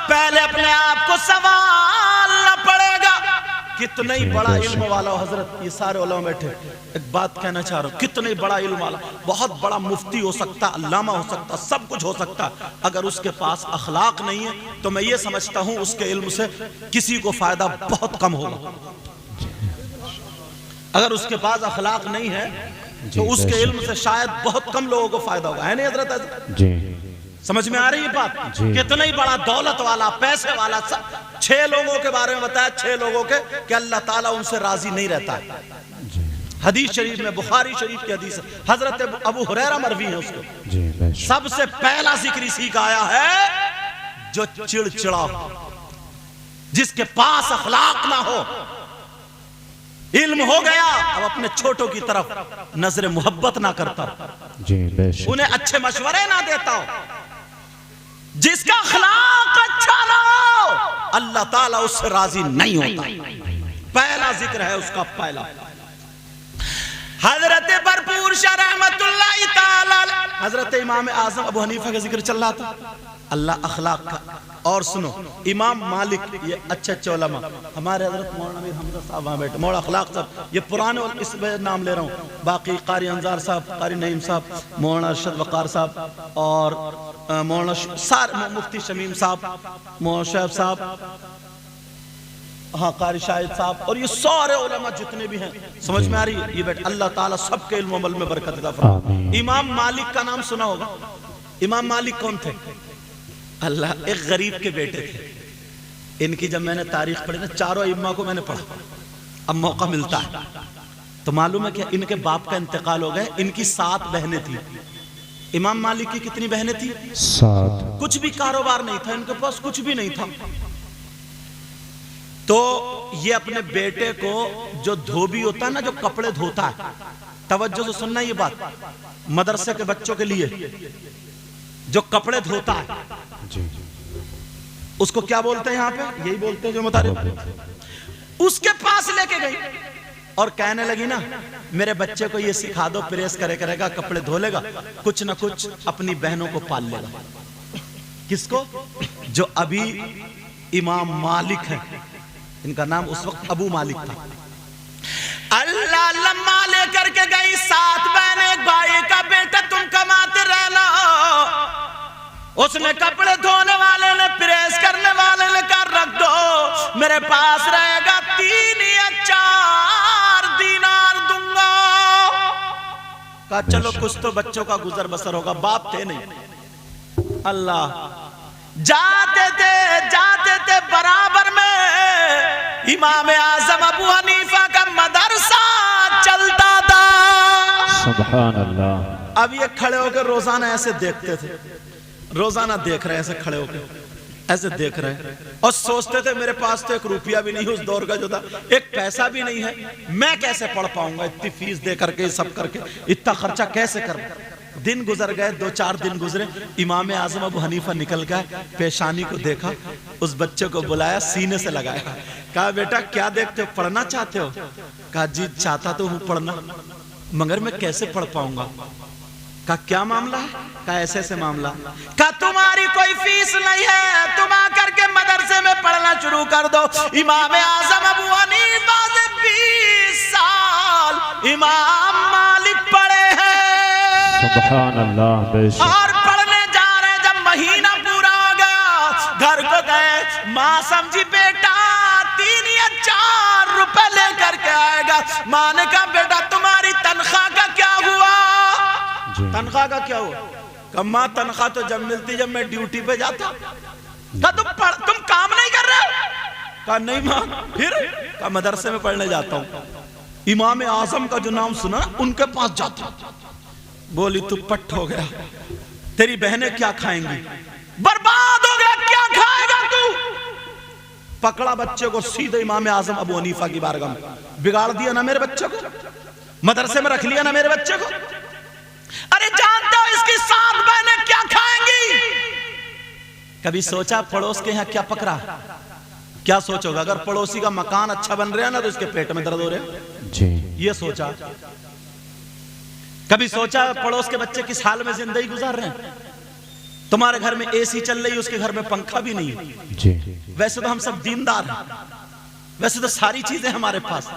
پہلے اپنے آپ کو سوالنا پڑے گا۔ کتنا ہی بڑا علم والا ہو حضرت، یہ سارے علماء بیٹھے، ایک بات کہنا چاہ رہا ہوں، کتنا ہی بڑا علم والا، بہت بڑا مفتی ہو سکتا، علامہ ہو سکتا، سب کچھ ہو سکتا، اگر اس کے پاس اخلاق نہیں ہے تو میں یہ سمجھتا ہوں اس کے علم سے کسی کو فائدہ بہت کم ہوگا۔ اگر اس کے پاس اخلاق نہیں ہے تو اس کے علم سے شاید بہت کم لوگوں کو فائدہ ہوگا، ہے نہیں حضرت؟ جی سمجھ میں آ رہی ہے بات؟ کتنا ہی بڑا دولت والا، پیسے والا، 6 لوگوں کے بارے میں بتایا، 6 لوگوں کے کہ اللہ تعالیٰ ان سے راضی نہیں رہتا ہے۔ حدیث شریف میں، بخاری شریف کی حدیث ہے، حضرت ابو ہریرہ مروی ہے اس کو، سب سے پہلا ذکر اسی کا آیا ہے جو چڑچڑا ہو، جس کے پاس اخلاق نہ ہو، علم ہو گیا اب اپنے چھوٹوں کی طرف نظر محبت نہ کرتا، انہیں اچھے مشورے نہ دیتا ہو، جس کا اخلاق اچھا نہ ہو، اللہ تعالیٰ اس سے راضی نہیں ہوتا۔ پہلا ذکر ہے اس کا، پہلا۔ حضرت بھرپور شاہ رحمت اللہ تعالی، حضرت امام اعظم ابو حنیفہ کا ذکر چل رہا تھا، اللہ اخلاق کا. اور سنو امام مالک، یہ اچھے اچھے علماء، ہمارے حضرت مولانا امیر حمزہ صاحب وہاں بیٹھے، مولانا اخلاق صاحب، یہ پرانے اس میں نام لے رہا ہوں، باقی قاری انظار صاحب، قاری نعیم صاحب، مولانا ارشد وقار صاحب، اور مولانا مفتی شمیم صاحب، مولانا شعیب صاحب، ہاں قاری شاہد صاحب، اور یہ سارے علماء جتنے بھی ہیں، سمجھ میں آ رہی ہے؟ یہ بیٹھ اللہ تعالیٰ سب کے علم و عمل میں برکت عطا فرمائے. امام مالک کا نام سنا ہوگا. امام مالک کون تھے؟ اللہ، ایک غریب کے بیٹے تھے. ان کی جب میں نے تاریخ پڑھی نا، چاروں ائمہ کو میں نے پڑھا، اب موقع ملتا ہے تو معلوم ہے کہ ان کے باپ کا انتقال ہو گئے. ان کی 7 بہنیں تھیں. امام مالک کی کتنی بہنیں تھیں؟ 7. کچھ بھی کاروبار نہیں تھا ان کے پاس، کچھ بھی نہیں تھا. تو یہ اپنے بیٹے کو جو دھوبی ہوتا ہے نا، جو کپڑے دھوتا ہے، توجہ سے سننا یہ بات، مدرسے کے بچوں کے لیے جو کپڑے دھوتا ہے اس کو کیا بولتے ہیں یہاں پہ؟ یہی بولتے ہیں جو متعارف. اس کے پاس لے کے گئی اور کہنے لگی نا میرے بچے کو یہ سکھا دو، پریس کرے گا، کپڑے دھو لے گا، کچھ نہ کچھ اپنی بہنوں کو پال لے گا. کس کو؟ جو ابھی امام مالک ہے، ان کا نام اس وقت ابو مالک تھا. اللہ لمحہ لے کر کے گئی، 7 بہنیں، ایک بھائی کا بیٹا، تم کماتے رہنا. اس نے کپڑے دھونے والے نے، پریس کرنے والے نے کہا رکھ دو، میرے پاس رہے گا 3 یا 4 دینار دوں گا. کہا چلو کچھ تو بچوں کا گزر بسر ہوگا. باپ تھے نہیں. اللہ جاتے تھے برابر میں امام اعظم ابو حنیفہ کا مدرسہ چلتا تھا. سبحان اللہ. اب یہ کھڑے ہو کے روزانہ ایسے دیکھتے تھے، روزانہ دیکھ رہے، ایسے کھڑے ہو کے ایسے دیکھ رہے، اور سوچتے تھے میرے پاس تو 1 روپیہ بھی نہیں، اس دور کا جو تھا 1 پیسہ بھی نہیں ہے، میں کیسے پڑھ پاؤں گا؟ اتنی فیس دے کر کے، سب کر کے، اتنا خرچہ کیسے کروں؟ دن گزر گئے، 2-4 دن گزرے. امام اعظم ابو حنیفہ نکل گئے، پیشانی کو دیکھا، اس بچے کو بلایا، سینے سے لگایا، کہا بیٹا کیا دیکھتے ہو، پڑھنا چاہتے ہو؟ کہا جی چاہتا تو ہوں پڑھنا، مگر میں کیسے پڑھ پاؤں گا؟ کہا کیا معاملہ ہے؟ کہا ایسے ایسے معاملہ. کہا تمہاری کوئی فیس نہیں ہے، تم آ کر کے مدرسے میں پڑھنا شروع کر دو. امام اعظم ابو حنیفہ سے 20 سال امام مالک پڑھے ہیں. سبحان اللہ. بے شک. اور پڑھنے جا رہے، جب مہینہ پورا ہو گیا گھر کو گئے، ماں سمجھی بیٹا 3 یا 4 روپے لے کر کے آئے گا. ماں نے کہا بیٹا تمہاری تنخواہ کا کیا ہوا؟ تنخواہ کا کیا ہوا؟ کہا ماں تنخواہ تو جب ملتی جب میں ڈیوٹی پہ جاتا. کہا تم کام نہیں کر رہے ہو؟ کہا نہیں ماں. پھر؟ کہا مدرسے میں پڑھنے جاتا ہوں. امام اعظم کا جو نام سنا ان کے پاس جاتا. بولی تو پٹ ہو گیا، تیری بہنیں کیا کھائیں گی؟ برباد ہو گیا، کیا کھائے گا تو؟ پکڑا بچے کو، سیدھے امام اعظم ابو حنیفہ کی بارگاہ میں. بگاڑ دیا نا میرے بچے کو، مدرسے میں رکھ لیا نا میرے بچے کو. ارے جانتے ہو اس کی 7 بہنیں کیا کھائیں گی؟ کبھی سوچا پڑوس کے یہاں کیا پک رہا؟ کیا سوچو گا اگر پڑوسی کا مکان اچھا بن رہا ہے نا تو اس کے پیٹ میں درد ہو رہے جی. یہ سوچا؟ کبھی سوچا پڑوس کے بچے کس حال میں زندگی گزار رہے ہیں؟ تمہارے گھر میں اے سی چل رہی ہے، اس کے گھر میں پنکھا بھی نہیں ہے. جی. ویسے تو ہم سب دیندار ہیں، ویسے تو ساری چیزیں ہمارے پاس،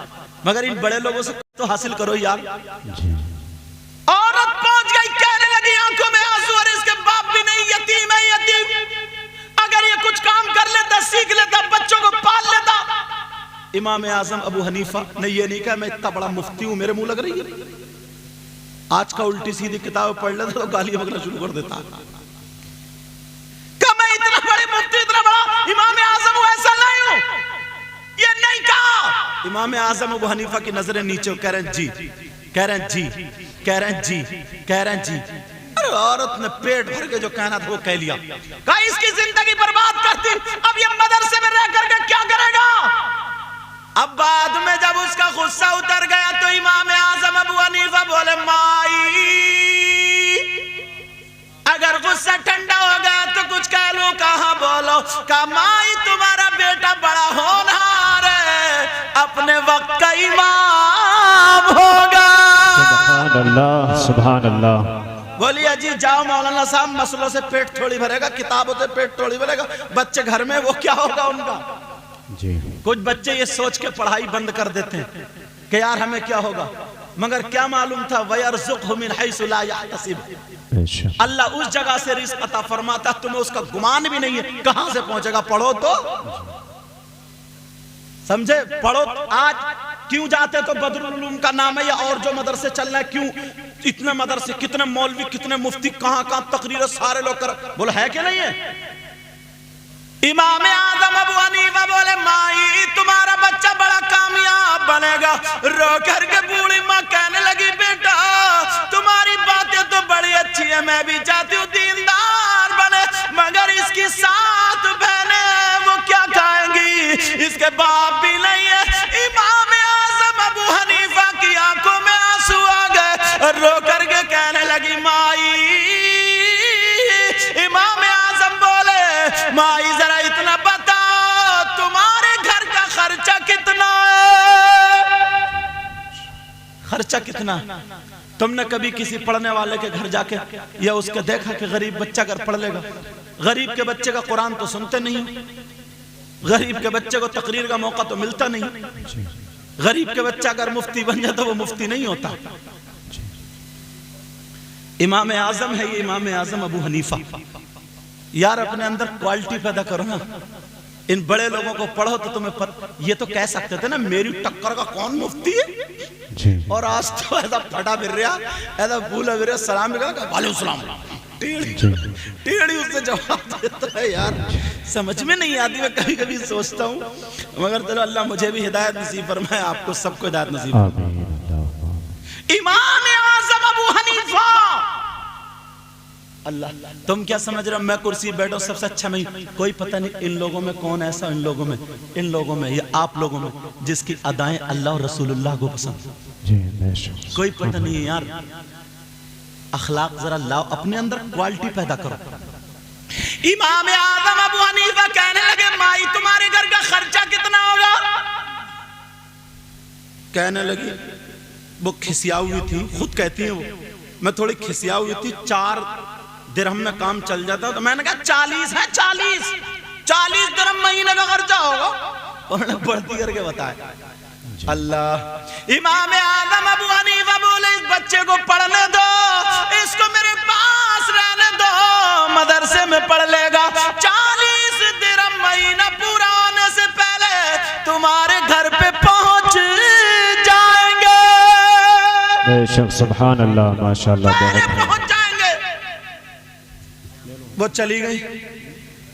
مگر ان بڑے لوگوں سے تو حاصل کرو یار. جی. عورت پہنچ گئی، کہنے لگی آنکھوں میں آنسو، اور اس کے باپ بھی نہیں، یتیم ہے یتیم. اگر یہ کچھ کام کر لیتا، سیکھ لیتا، بچوں کو پال لیتا. امام اعظم ابو حنیفہ نے یہ نہیں کہا میں اتنا بڑا مفتی ہوں میرے منہ لگ رہی ہے. آج کا الٹی سیدھی کتاب پڑھ لیتا تو گالیاں بکنا شروع کر دیتا. کہ میں اتنا بڑے مفتی، اتنا بڑا امام اعظم ہوں، ایسا نہیں ہوں، یہ نہیں کہا. امام اعظم ابو حنیفہ کی نظریں نیچے، کہہ رہے ہیں جی، کہہ رہے ہیں جی، کہہ رہے ہیں جی، کہہ رہے ہیں جی. ارے عورت نے پیٹ بھر کے جو کہنا تھا وہ کہہ لیا. کہا اس کی زندگی برباد کرتی، اب یہ مدرسے میں رہ کر کے کیا کرے گا؟ اب بعد میں جب اس کا غصہ اتر گیا تو امام اعظم ابو حنیفہ بولے مائی، اگر غصہ ٹھنڈا ہو گیا تو کچھ کہہ لوں. کہاں بولو؟ کہا مائی تمہارا بیٹا بڑا ہونہار ہے، اپنے وقت کا امام ہوگا. سبحان اللہ. سبحان اللہ. بولیے جی جاؤ مولانا صاحب مسئلوں سے پیٹ تھوڑی بھرے گا، کتابوں سے پیٹ تھوڑی بھرے گا، بچے گھر میں وہ کیا ہوگا ان کا؟ جی کچھ بچے یہ سوچ کے پڑھائی بند کر دیتے ہیں کہ یار ہمیں کیا ہوگا، مگر کیا معلوم تھا وَيَرْزُقْهُ مِنْ حَيْثُ لَا يَحْتَسِبُ، بے شک اللہ اس جگہ سے رزق عطا فرماتا تمہیں اس کا گمان بھی نہیں ہے کہاں سے پہنچے گا۔ پڑھو تو سمجھے، پڑھو آج کیوں جاتے تو بدر العلوم کا نام ہے یا اور جو مدرسے چل رہے ہیں، کیوں اتنے مدرسے، کتنے مولوی، کتنے مفتی، کہاں کہاں تقریر سارے لوگ کر بولے ہے کہ نہیں ہے؟ امام اعظم ابو حنیفہ بولے مائی تمہارا بچہ بڑا کامیاب بنے گا، رو کر کے بوڑھی ماں کہنے لگی بیٹا تمہاری باتیں تو بڑی اچھی ہیں، میں بھی چاہتی ہوں دیندار بنے، مگر اس کی 7 بہنیں ہیں وہ کیا کھائیں گی، اس کے باپ بھی نہیں ہے۔ امام اعظم ابو حنیفہ کی آنکھوں میں آنسو آ گئے، رو کر کے کہنے لگی مائی، امام اعظم بولے مائی ذرا اتنا بتا تمہارے گھر کا خرچہ کتنا ہے، خرچہ کتنا؟ تم نے کبھی کسی پڑھنے والے کے گھر جا کے یا اس کے دیکھا کہ غریب بچہ اگر پڑھ لے گا؟ غریب کے بچے کا قرآن تو سنتے نہیں، غریب کے بچے کو تقریر کا موقع تو ملتا نہیں، غریب کے بچہ اگر مفتی بن جائے تو وہ مفتی نہیں ہوتا۔ امام اعظم ہے یہ امام اعظم ابو حنیفہ، یار اپنے اندر کوالٹی پیدا کرو نا، ان بڑے لوگوں کو پڑھو تو تمہیں یہ تو کہہ سکتے تھے نا میری ٹکر کا کون مفتی ہے، اور آج تو ایسا پھٹا پھر رہا، ایسا بھولا پھر رہا، سلام بھی کہا وعلیکم السلام، ٹیڑھی اس سے جواب دیتا ہے۔ یار سمجھ میں نہیں آتی، میں کبھی کبھی سوچتا ہوں، مگر چلو اللہ مجھے بھی ہدایت نصیب فرمائے، آپ کو سب کو ہدایت نصیب فرمائے۔ امام اعظم ابو حنیفہ، اللہ تم کیا سمجھ رہے ہو میں کرسی بیٹھو سب سے اچھا میں، کوئی پتہ نہیں ان لوگوں میں کون ایسا، ان لوگوں میں یا آپ لوگوں میں جس کی ادائیں اللہ اور رسول اللہ کو پسند، کوئی پتہ نہیں ہے۔ یار اخلاق ذرا لاؤ، اپنے اندر کوالٹی پیدا کرو۔ امام اعظم ابو حنیفہ کہنے لگے مائی تمہارے گھر کا خرچہ کتنا ہوگا؟ کہنے لگی، وہ کھسیا ہوئی تھی، خود کہتی ہیں وہ میں تھوڑی کھسیا ہوئی تھی، 4 درہم میں کام چل جاتا، تو میں نے کہا 40 ہے، 40 درہم مہینے کا خرچہ ہوگا، انہوں نے بڑھتی کر کے بتایا۔ اللہ، امام اعظم ابو حنیفہ بولے اس بچے کو پڑھنے دو، اس کو میرے پاس رہنے دو، مدرسے میں پڑھ لے گا، 40 درہم مہینہ پورا ہونے سے پہلے تمہارے گھر پہ پہنچ جائیں گے۔ بے شک سبحان اللہ، ماشاءاللہ، بہت پہنچ جائیں گے۔ وہ چلی گئی،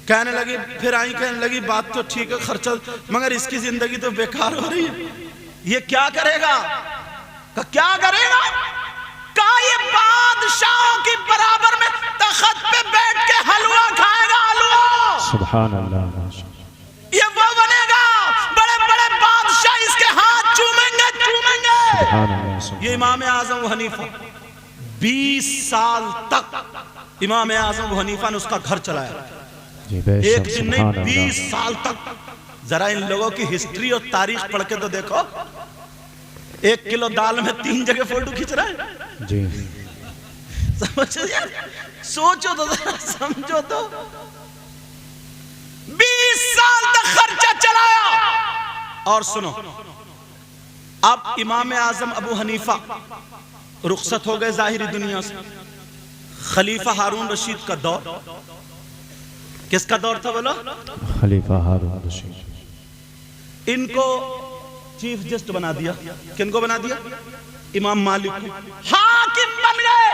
کہنے لگی پھر آئی، کہنے لگی بات تو ٹھیک ہے خرچہ، مگر اس کی زندگی تو بیکار ہو رہی ہے، یہ کیا کرے گا؟ کیا کرے گا؟ کہا یہ بادشاہوں کی برابر میں تخت پہ بیٹھ کے حلوہ کھائے گا، حلوہ، سبحان اللہ، ماشاءاللہ، یہ وہ بنے گا، بڑے بڑے بادشاہ اس کے ہاتھ چومیں گے۔ سبحان اللہ۔ یہ امام اعظم حنیفہ 20 سال تک امام اعظم حنیفہ نے اس کا گھر چلایا، ایک دن نہیں 20 سال تک۔ ذرا ان لوگوں کی ہسٹری اور تاریخ پڑھ کے تو دیکھو، 1 کلو دال میں 3 جگہ فوٹو کھینچ رہا ہے، جی سمجھو یار، سوچو تو سمجھو تو، 20 سال تک خرچہ چلایا۔ اور سنو، اب امام اعظم ابو حنیفہ رخصت ہو گئے ظاہری دنیا سے، خلیفہ ہارون رشید کا دور، کس کا دور تھا بولو؟ خلیفہ ہارون رشید، ان کو چیف جسٹ بنا دیا، کن کو بنا دیا؟ امام مالک کو، حاکم بن گئے۔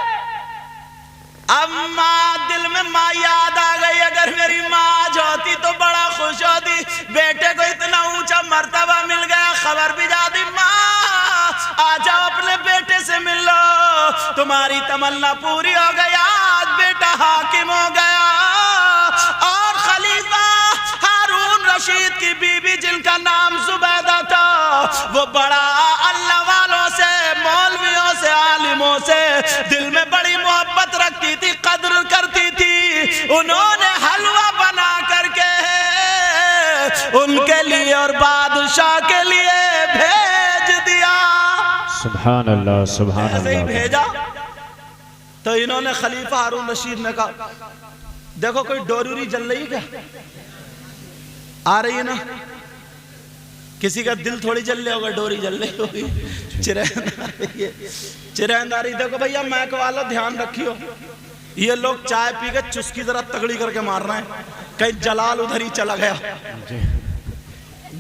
اب ماں دل میں ماں یاد آ گئی، اگر میری ماں آج ہوتی تو بڑا خوش ہوتی، بیٹے کو اتنا اونچا مرتبہ مل گیا، خبر بھی جاتی ماں آ جاؤ اپنے بیٹے سے مل لو، تمہاری تمنا پوری ہو گئی، آج بیٹا حاکم ہو گیا۔ اور خلیفہ ہارون رشید کی بیوی جن کا نام زبیدہ تھا، وہ بڑا اللہ والوں سے، مولویوں سے، عالموں سے دل میں بڑی محبت رکھتی تھی، قدر کرتی تھی، انہوں نے حلوہ بنا کر کے ان کے لیے اور بادشاہ کے لیے بھیج دیا۔ سبحان اللہ، سبحان ایسے ہی اللہ، بھیجا، تو انہوں نے خلیفہ ہارون رشید نے کہا دیکھو کوئی ڈوری جل رہی کیا آ رہی ہے نا, کسی کا دل تھوڑی جل رہا ہوگا, ڈوری جل رہی ہوگی, چرند آ رہی. دیکھو بھئیہ میک والا دھیان رکھیو, یہ لوگ چائے پی کے چسکی ذرا تگڑی کر کے مار رہے ہیں, کہیں جلال ادھر ہی چلا گیا.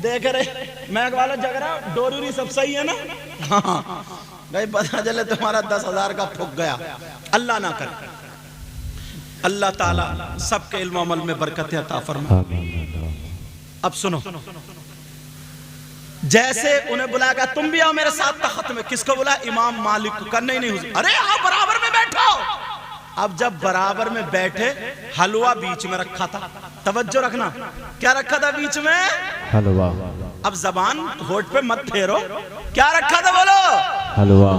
دیکھ رہے میک والا جگ رہا, ڈوری سب صحیح ہے نا, ہاں بھائی پتہ چلے تمہارا 10,000 کا پھک گیا. اللہ نہ کرے. اللہ تعالیٰ سب کے علم و عمل میں برکت عطا فرمائے. اب سنو, جیسے انہیں بلایا گیا تم بھی آؤ میرے ساتھ تخت میں. کس کو بلا؟ امام مالک کو. کرنے ہی نہیں حضور, ارے آؤ برابر میں بیٹھو. اب جب برابر میں بیٹھے, حلوہ بیچ میں رکھا تھا. توجہ رکھنا, کیا رکھا تھا بیچ میں؟ حلوہ. اب زبان ہونٹ پہ مت پھیرو, کیا رکھا تھا بولو؟ حلوہ.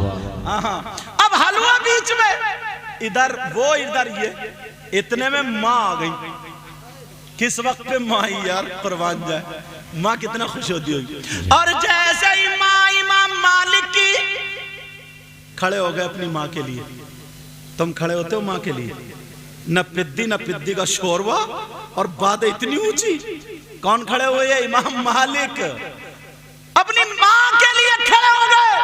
اب حلوہ بیچ میں, ادھر وہ ادھر یہ, اتنے میں ماں آ گئی. کس وقت پہ ماں ہی یار قربان جائے, ماں کتنا خوش ہوتی ہوگی. اور جیسے ہی ماں امام مالک کی کھڑے ہو گئے اپنی ماں کے لیے. تم کھڑے ہوتے ہو ماں کے لیے, نہ پدی کا شوروا اور باتیں اتنی اونچی. کون کھڑے ہوئے؟ امام مالک اپنی ماں کے لیے کھڑے ہو گئے.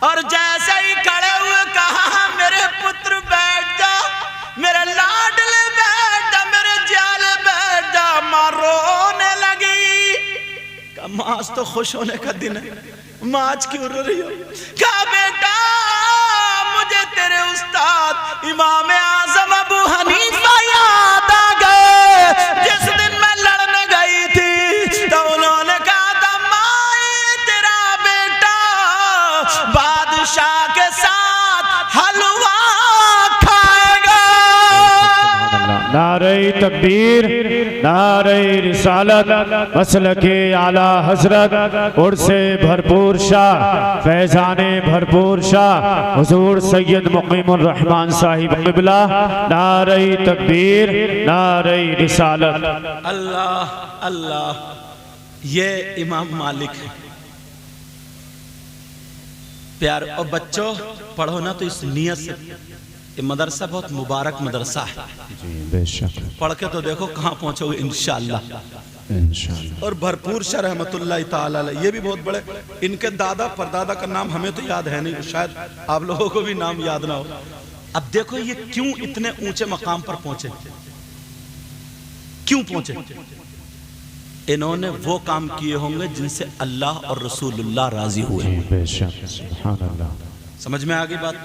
اور جیسے ہی کھڑے ہوئے کہا میرے پتر بیٹھ جا, میرے لاڈلے بیٹھ جا, میرے جالے بیٹھ جا. ماں رونے لگی. کہا ماں آج تو خوش ہونے کا دن ہے, ماں آج کیوں رو رہی ہو؟ کہا بیٹا مجھے تیرے استاد امام اعظم ابو حنیفہ یاد آ گئے. جس دن میں لڑنے گئی تھی تو انہوں نے کہا تھا ماں تیرا بیٹا بادشاہ کے ساتھ حلوہ کھائے گا. نعرہ تکبیر, نعرہ رسالت, مسلک اعلی حضرت, عرص بھرپور شاہ, فیضان بھرپور شاہ, حضور سید مقیم الرحمن صاحب قبلہ. نعرہ تکبیر, نعرہ رسالت. اللہ اللہ. یہ امام مالک ہے پیار. اور بچوں پڑھو نا تو اس نیت سے. یہ مدرسہ بہت مبارک مدرسہ ہے, بے شک. پڑھ کے تو دیکھو کہاں پہنچو گے انشاءاللہ. اور بھرپور شاہ رحمت اللہ تعالی علیہ, یہ بھی بہت بڑے. ان کے دادا پردادا کا نام ہمیں تو یاد ہے نہیں, شاید آپ لوگوں کو بھی نام یاد نہ ہو. اب دیکھو یہ کیوں اتنے اونچے مقام پر پہنچے, کیوں پہنچے؟ انہوں نے وہ کام کیے ہوں گے جن سے اللہ اور رسول اللہ راضی ہوئے. بے شک, سبحان اللہ. سمجھ میں آگئی بات؟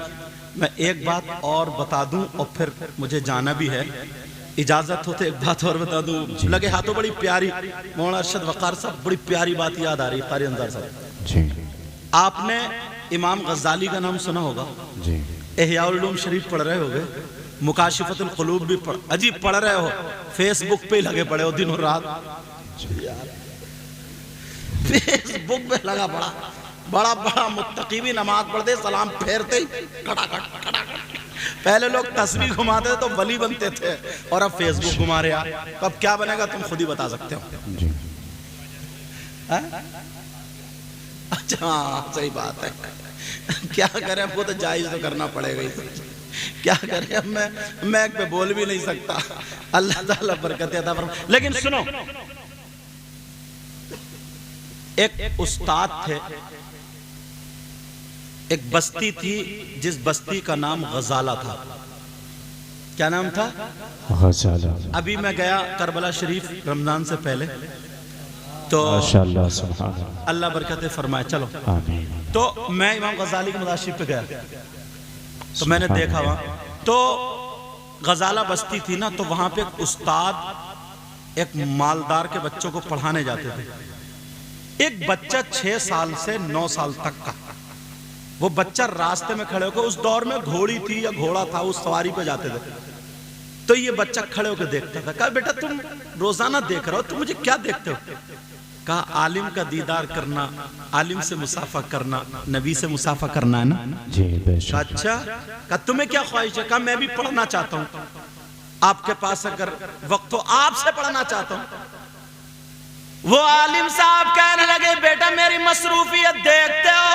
میں ایک بات اور بتا دوں اور پھر مجھے جانا بھی ہے. اجازت ہوتے ایک بات اور بتا دوں. لگے ہاتھوں بڑی پیاری, مولانا ارشد وقار صاحب, بڑی پیاری بات یاد آ رہی ہے. قاری انصار صاحب, آپ نے امام غزالی کا نام سنا ہوگا, احیاء العلوم شریف پڑھ رہے ہوگے, مکاشفت القلوب بھی عجیب پڑھ رہے ہو, فیس بک پہ لگے پڑے ہو دن اور رات. فیس بک پہ لگا پڑا, بڑا بڑا متقی بھی نماز پڑھتے سلام پھیرتے ہی کھڑا کھڑا. پہلے لوگ تسبیح گھماتے تھے تو ولی بنتے تھے, اور اب فیس بک گھما رہے ہیں. تو اب کیا بنے گا تم خود ہی بتا سکتے ہو. اچھا صحیح بات ہے. کیا کریں, وہ تو جائز تو کرنا پڑے گا. کیا کریں, اب میں ایک پہ بول بھی نہیں سکتا. اللہ تعالیٰ برکت عطا فرمائے. لیکن سنو, ایک استاد تھے, ایک بستی تھی جس بستی کا نام غزالہ تھا. کیا نام تھا؟ غزالہ. ابھی میں گیا کربلا شریف رمضان سے پہلے, تو ماشاءاللہ سبحان اللہ, اللہ برکت فرمائے. چلو آمین. تو میں امام غزالی کی مدارس پہ گیا, تو میں نے دیکھا وہاں, تو غزالہ بستی تھی نا, تو وہاں پہ ایک استاد ایک مالدار کے بچوں کو پڑھانے جاتے تھے. ایک بچہ 6 سال سے 9 سال تک کا, وہ بچہ راستے میں کھڑے ہو کے, اس دور میں گھوڑی تھی یا گھوڑا تھا, اس سواری پہ جاتے تھے, تو یہ بچہ کھڑے ہو کے دیکھتا تھا. کہا بیٹا تم روزانہ دیکھ رہے ہو, تم مجھے کیا دیکھتے ہو؟ کہا عالم کا دیدار کرنا, عالم سے مسافہ کرنا, نبی سے مسافہ کرنا ہے نا. جی بے شک. اچھا, کہا تمہیں کیا خواہش ہے؟ کہا میں بھی پڑھنا چاہتا ہوں, آپ کے پاس اگر وقت ہو آپ سے پڑھنا چاہتا ہوں. وہ عالم صاحب کہنے لگے بیٹا میری مصروفیت دیکھتے ہو,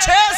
6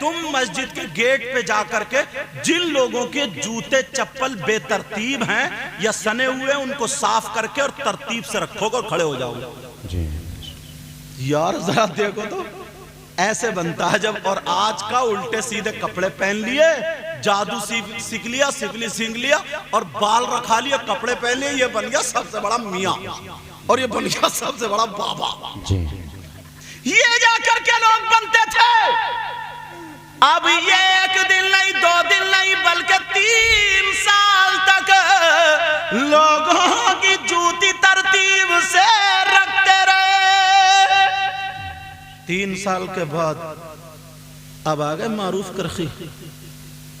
تم مسجد کے گیٹ پہ جا کر کے جن لوگوں کے جوتے چپل بے ترتیب ہیں یا سنے ہوئے ان کو صاف کر کے اور ترتیب سے رکھو گے اور کھڑے ہو جاؤ گے. یار ذرا دیکھو تو ایسے بنتا ہے جب. اور آج کا الٹے سیدھے کپڑے پہن لیے, جادو سیکھ لیا, سفلی سیکھ لیا اور بال رکھا لیا, کپڑے پہن لیے, یہ بن گیا سب سے بڑا میاں اور یہ بن گیا سب سے بڑا بابا. یہ جا کر کے لوگ بنتے تھے. اب یہ ایک دن نہیں, 2 دن نہیں, بلکہ 3 سال تک لوگوں کی جوتی ترتیب سے رکھتے رہے. 3 سال کے بعد اب آگئے معروف کرخی,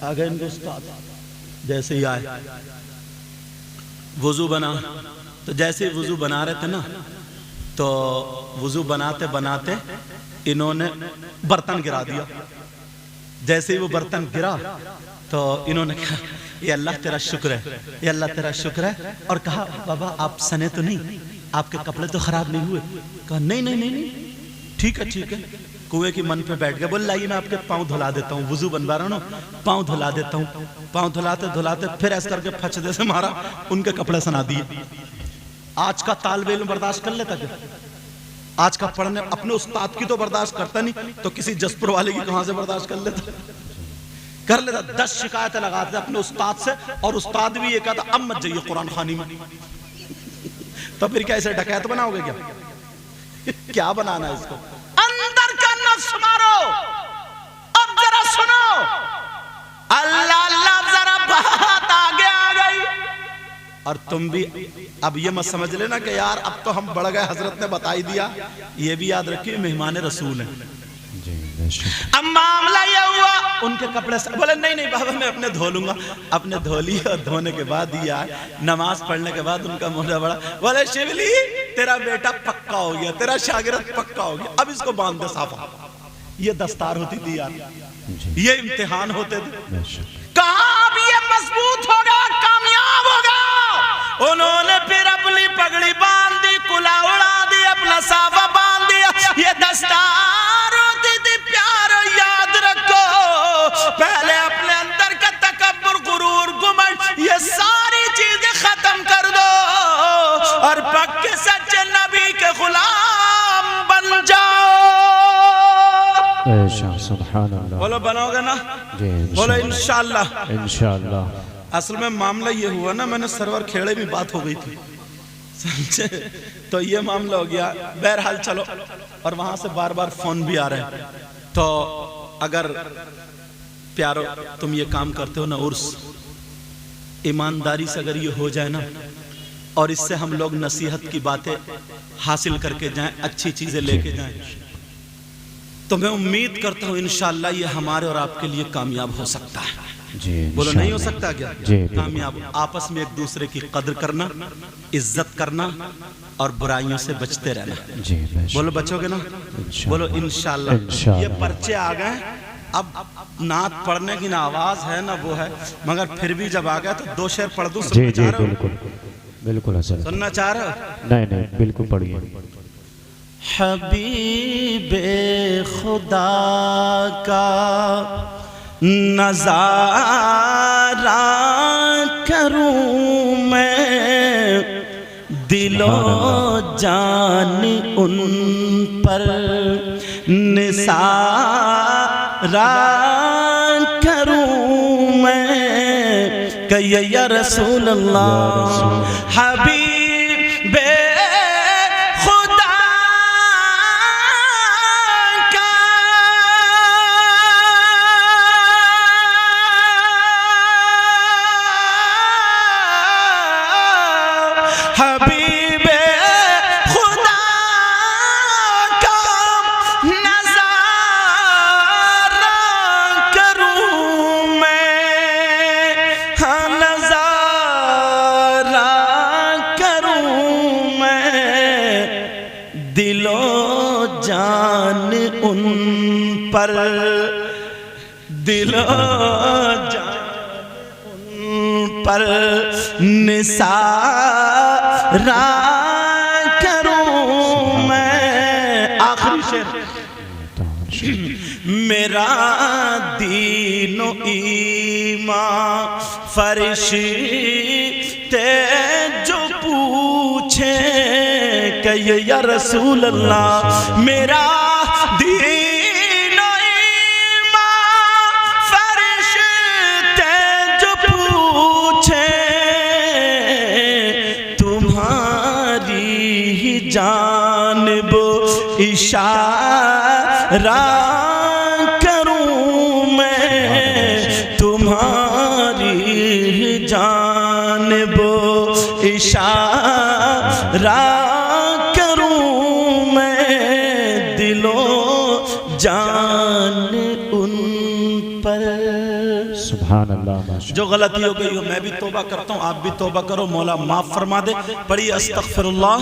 آگئے ان کے استاد. جیسے ہی آئے وضو بنا, تو جیسے ہی وضو بنا رہے تھے نا, تو وضو بناتے بناتے انہوں نے برتن گرا دیا. جیسے ہی وہ برتن گرا تو انہوں نے کہا یہ اللہ تیرا شکر ہے, یہ اللہ تیرا شکر ہے. اور کہا بابا آپ سنے تو نہیں, آپ کے کپڑے تو خراب نہیں ہوئے؟ کہا نہیں نہیں نہیں, ٹھیک ہے ٹھیک ہے. کنویں کی من پہ بیٹھ گیا, بول لائیے میں آپ کے پاؤں دھلا دیتا ہوں, وضو بنوا رہا ہوں, پاؤں دھلا دیتا ہوں. پاؤں دھلاتے دھلاتے پھر ایسا کر کے پھچدے سے مارا, ان کے کپڑے سنا دیے. آج کا طالب علم برداشت کر لیتا کیا؟ آج کا پڑھنے اپنے استاد کی تو برداشت کرتا نہیں, تو کسی جسپور والے کی کہاں سے برداشت کر لیتا؟ کر لیتا. 10 شکایتیں لگاتے اپنے استاد سے, اور استاد بھی یہ کہتا اب مت جائیے قرآن خوانی میں. تو پھر کیا اسے ڈکیت بناؤ گے کیا؟ کیا بنانا ہے اس کو؟ اندر کا نفس مارو. اب ذرا سنو, اللہ اللہ ذرا بات آگے آ گئی. اور تم بھی اب یہ مت سمجھ لینا کہ یار اب تو ہم بڑھ گئے, حضرت نے بتائی دیا. یہ بھی یاد رکھیے مہمان رسول ہیں. اب معاملہ یہ ہوا, ان کے کپڑے سے بولے نہیں نہیں بابا میں اپنے دھو لوں گا. اپنے دھو لیے, اور دھونے کے بعد یہ آئے, نماز پڑھنے کے بعد ان کا مولا بڑا, بولے شبلی تیرا بیٹا پکا ہو گیا, تیرا شاگرد پکا ہو گیا, اب اس کو باندھ دے صافا. یہ دستار ہوتی تھی یار, یہ امتحان ہوتے تھے. کہاں اب یہ مضبوط ہوگا, کامیاب ہوگا. انہوں نے پھر اپنی پگڑی باندھ دی, کلا اڑا دی, اپنا صافہ باندھ دیا. یہ دستار ہوتی تھی پیارو, یاد رکھو. پہلے اپنے اندر کا تکبر, غرور, گمنڈ, یہ ساری چیزیں ختم کر دو, اور پکے سچے نبی کے غلام بن جاؤ. سبحان اللہ. بولو بناؤ گے نا؟ بولو انشاءاللہ. انشاءاللہ. اصل میں معاملہ یہ ہوا نا, میں نے سرور کھیڑے بھی بات ہو گئی تھی, سمجھے, تو یہ معاملہ ہو گیا. بہرحال چلو, اور وہاں سے بار بار فون بھی آ رہے ہیں. تو اگر پیارو تم یہ کام کرتے ہو نا عرس, ایمانداری سے اگر یہ ہو جائے نا, اور اس سے ہم لوگ نصیحت کی باتیں حاصل کر کے جائیں, اچھی چیزیں لے کے جائیں, تو میں امید کرتا ہوں انشاءاللہ یہ ہمارے اور آپ کے لیے کامیاب ہو سکتا ہے. بولو نہیں ہو سکتا کیا؟ کامیاب. آپس میں ایک دوسرے کی قدر کرنا, عزت کرنا, اور برائیوں سے بچتے رہنا. بولو بچو گے نا؟ بولو انشاءاللہ. یہ پرچے آ گئے, اب نعت پڑھنے کی نہ آواز ہے نہ وہ ہے, مگر پھر بھی جب آ گیا تو 2 شعر پڑھ دوں. جی جی بالکل بالکل. سننا چاہ رہے ہو؟ نہیں نہیں بالکل پڑھیے. حبیب خدا کا نظارہ کروں میں, دل و جان ان پر نثار کروں میں, کہ یا رسول اللہ حبیب دل و جان ان پر, دل و جان ان پر نثار کروں میں. آخری شعر. میرا ماں فرشتے جو پوچھیں کہ یا رسول اللہ میرا دین و ایمان، فرشتے جو پوچھیں تمہاری ہی جانب اشارہ کروں میں، تمہاری ہی جانب اشارہ کروں میں، دل و جان ان پر۔ سبحان اللہ ماشاء جو غلطی ہو گئی ہو میں بھی توبہ کرتا ہوں، آپ بھی توبہ کرو، مولا معاف فرما دے۔ پڑھی استغفر اللہ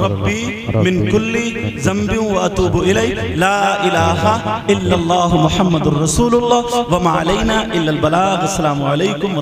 ربی من کلی ذنب و اتوب الیہ، لا الہ الا اللہ محمد الرسول اللہ وما علینا الا البلاغ۔ السلام علیکم۔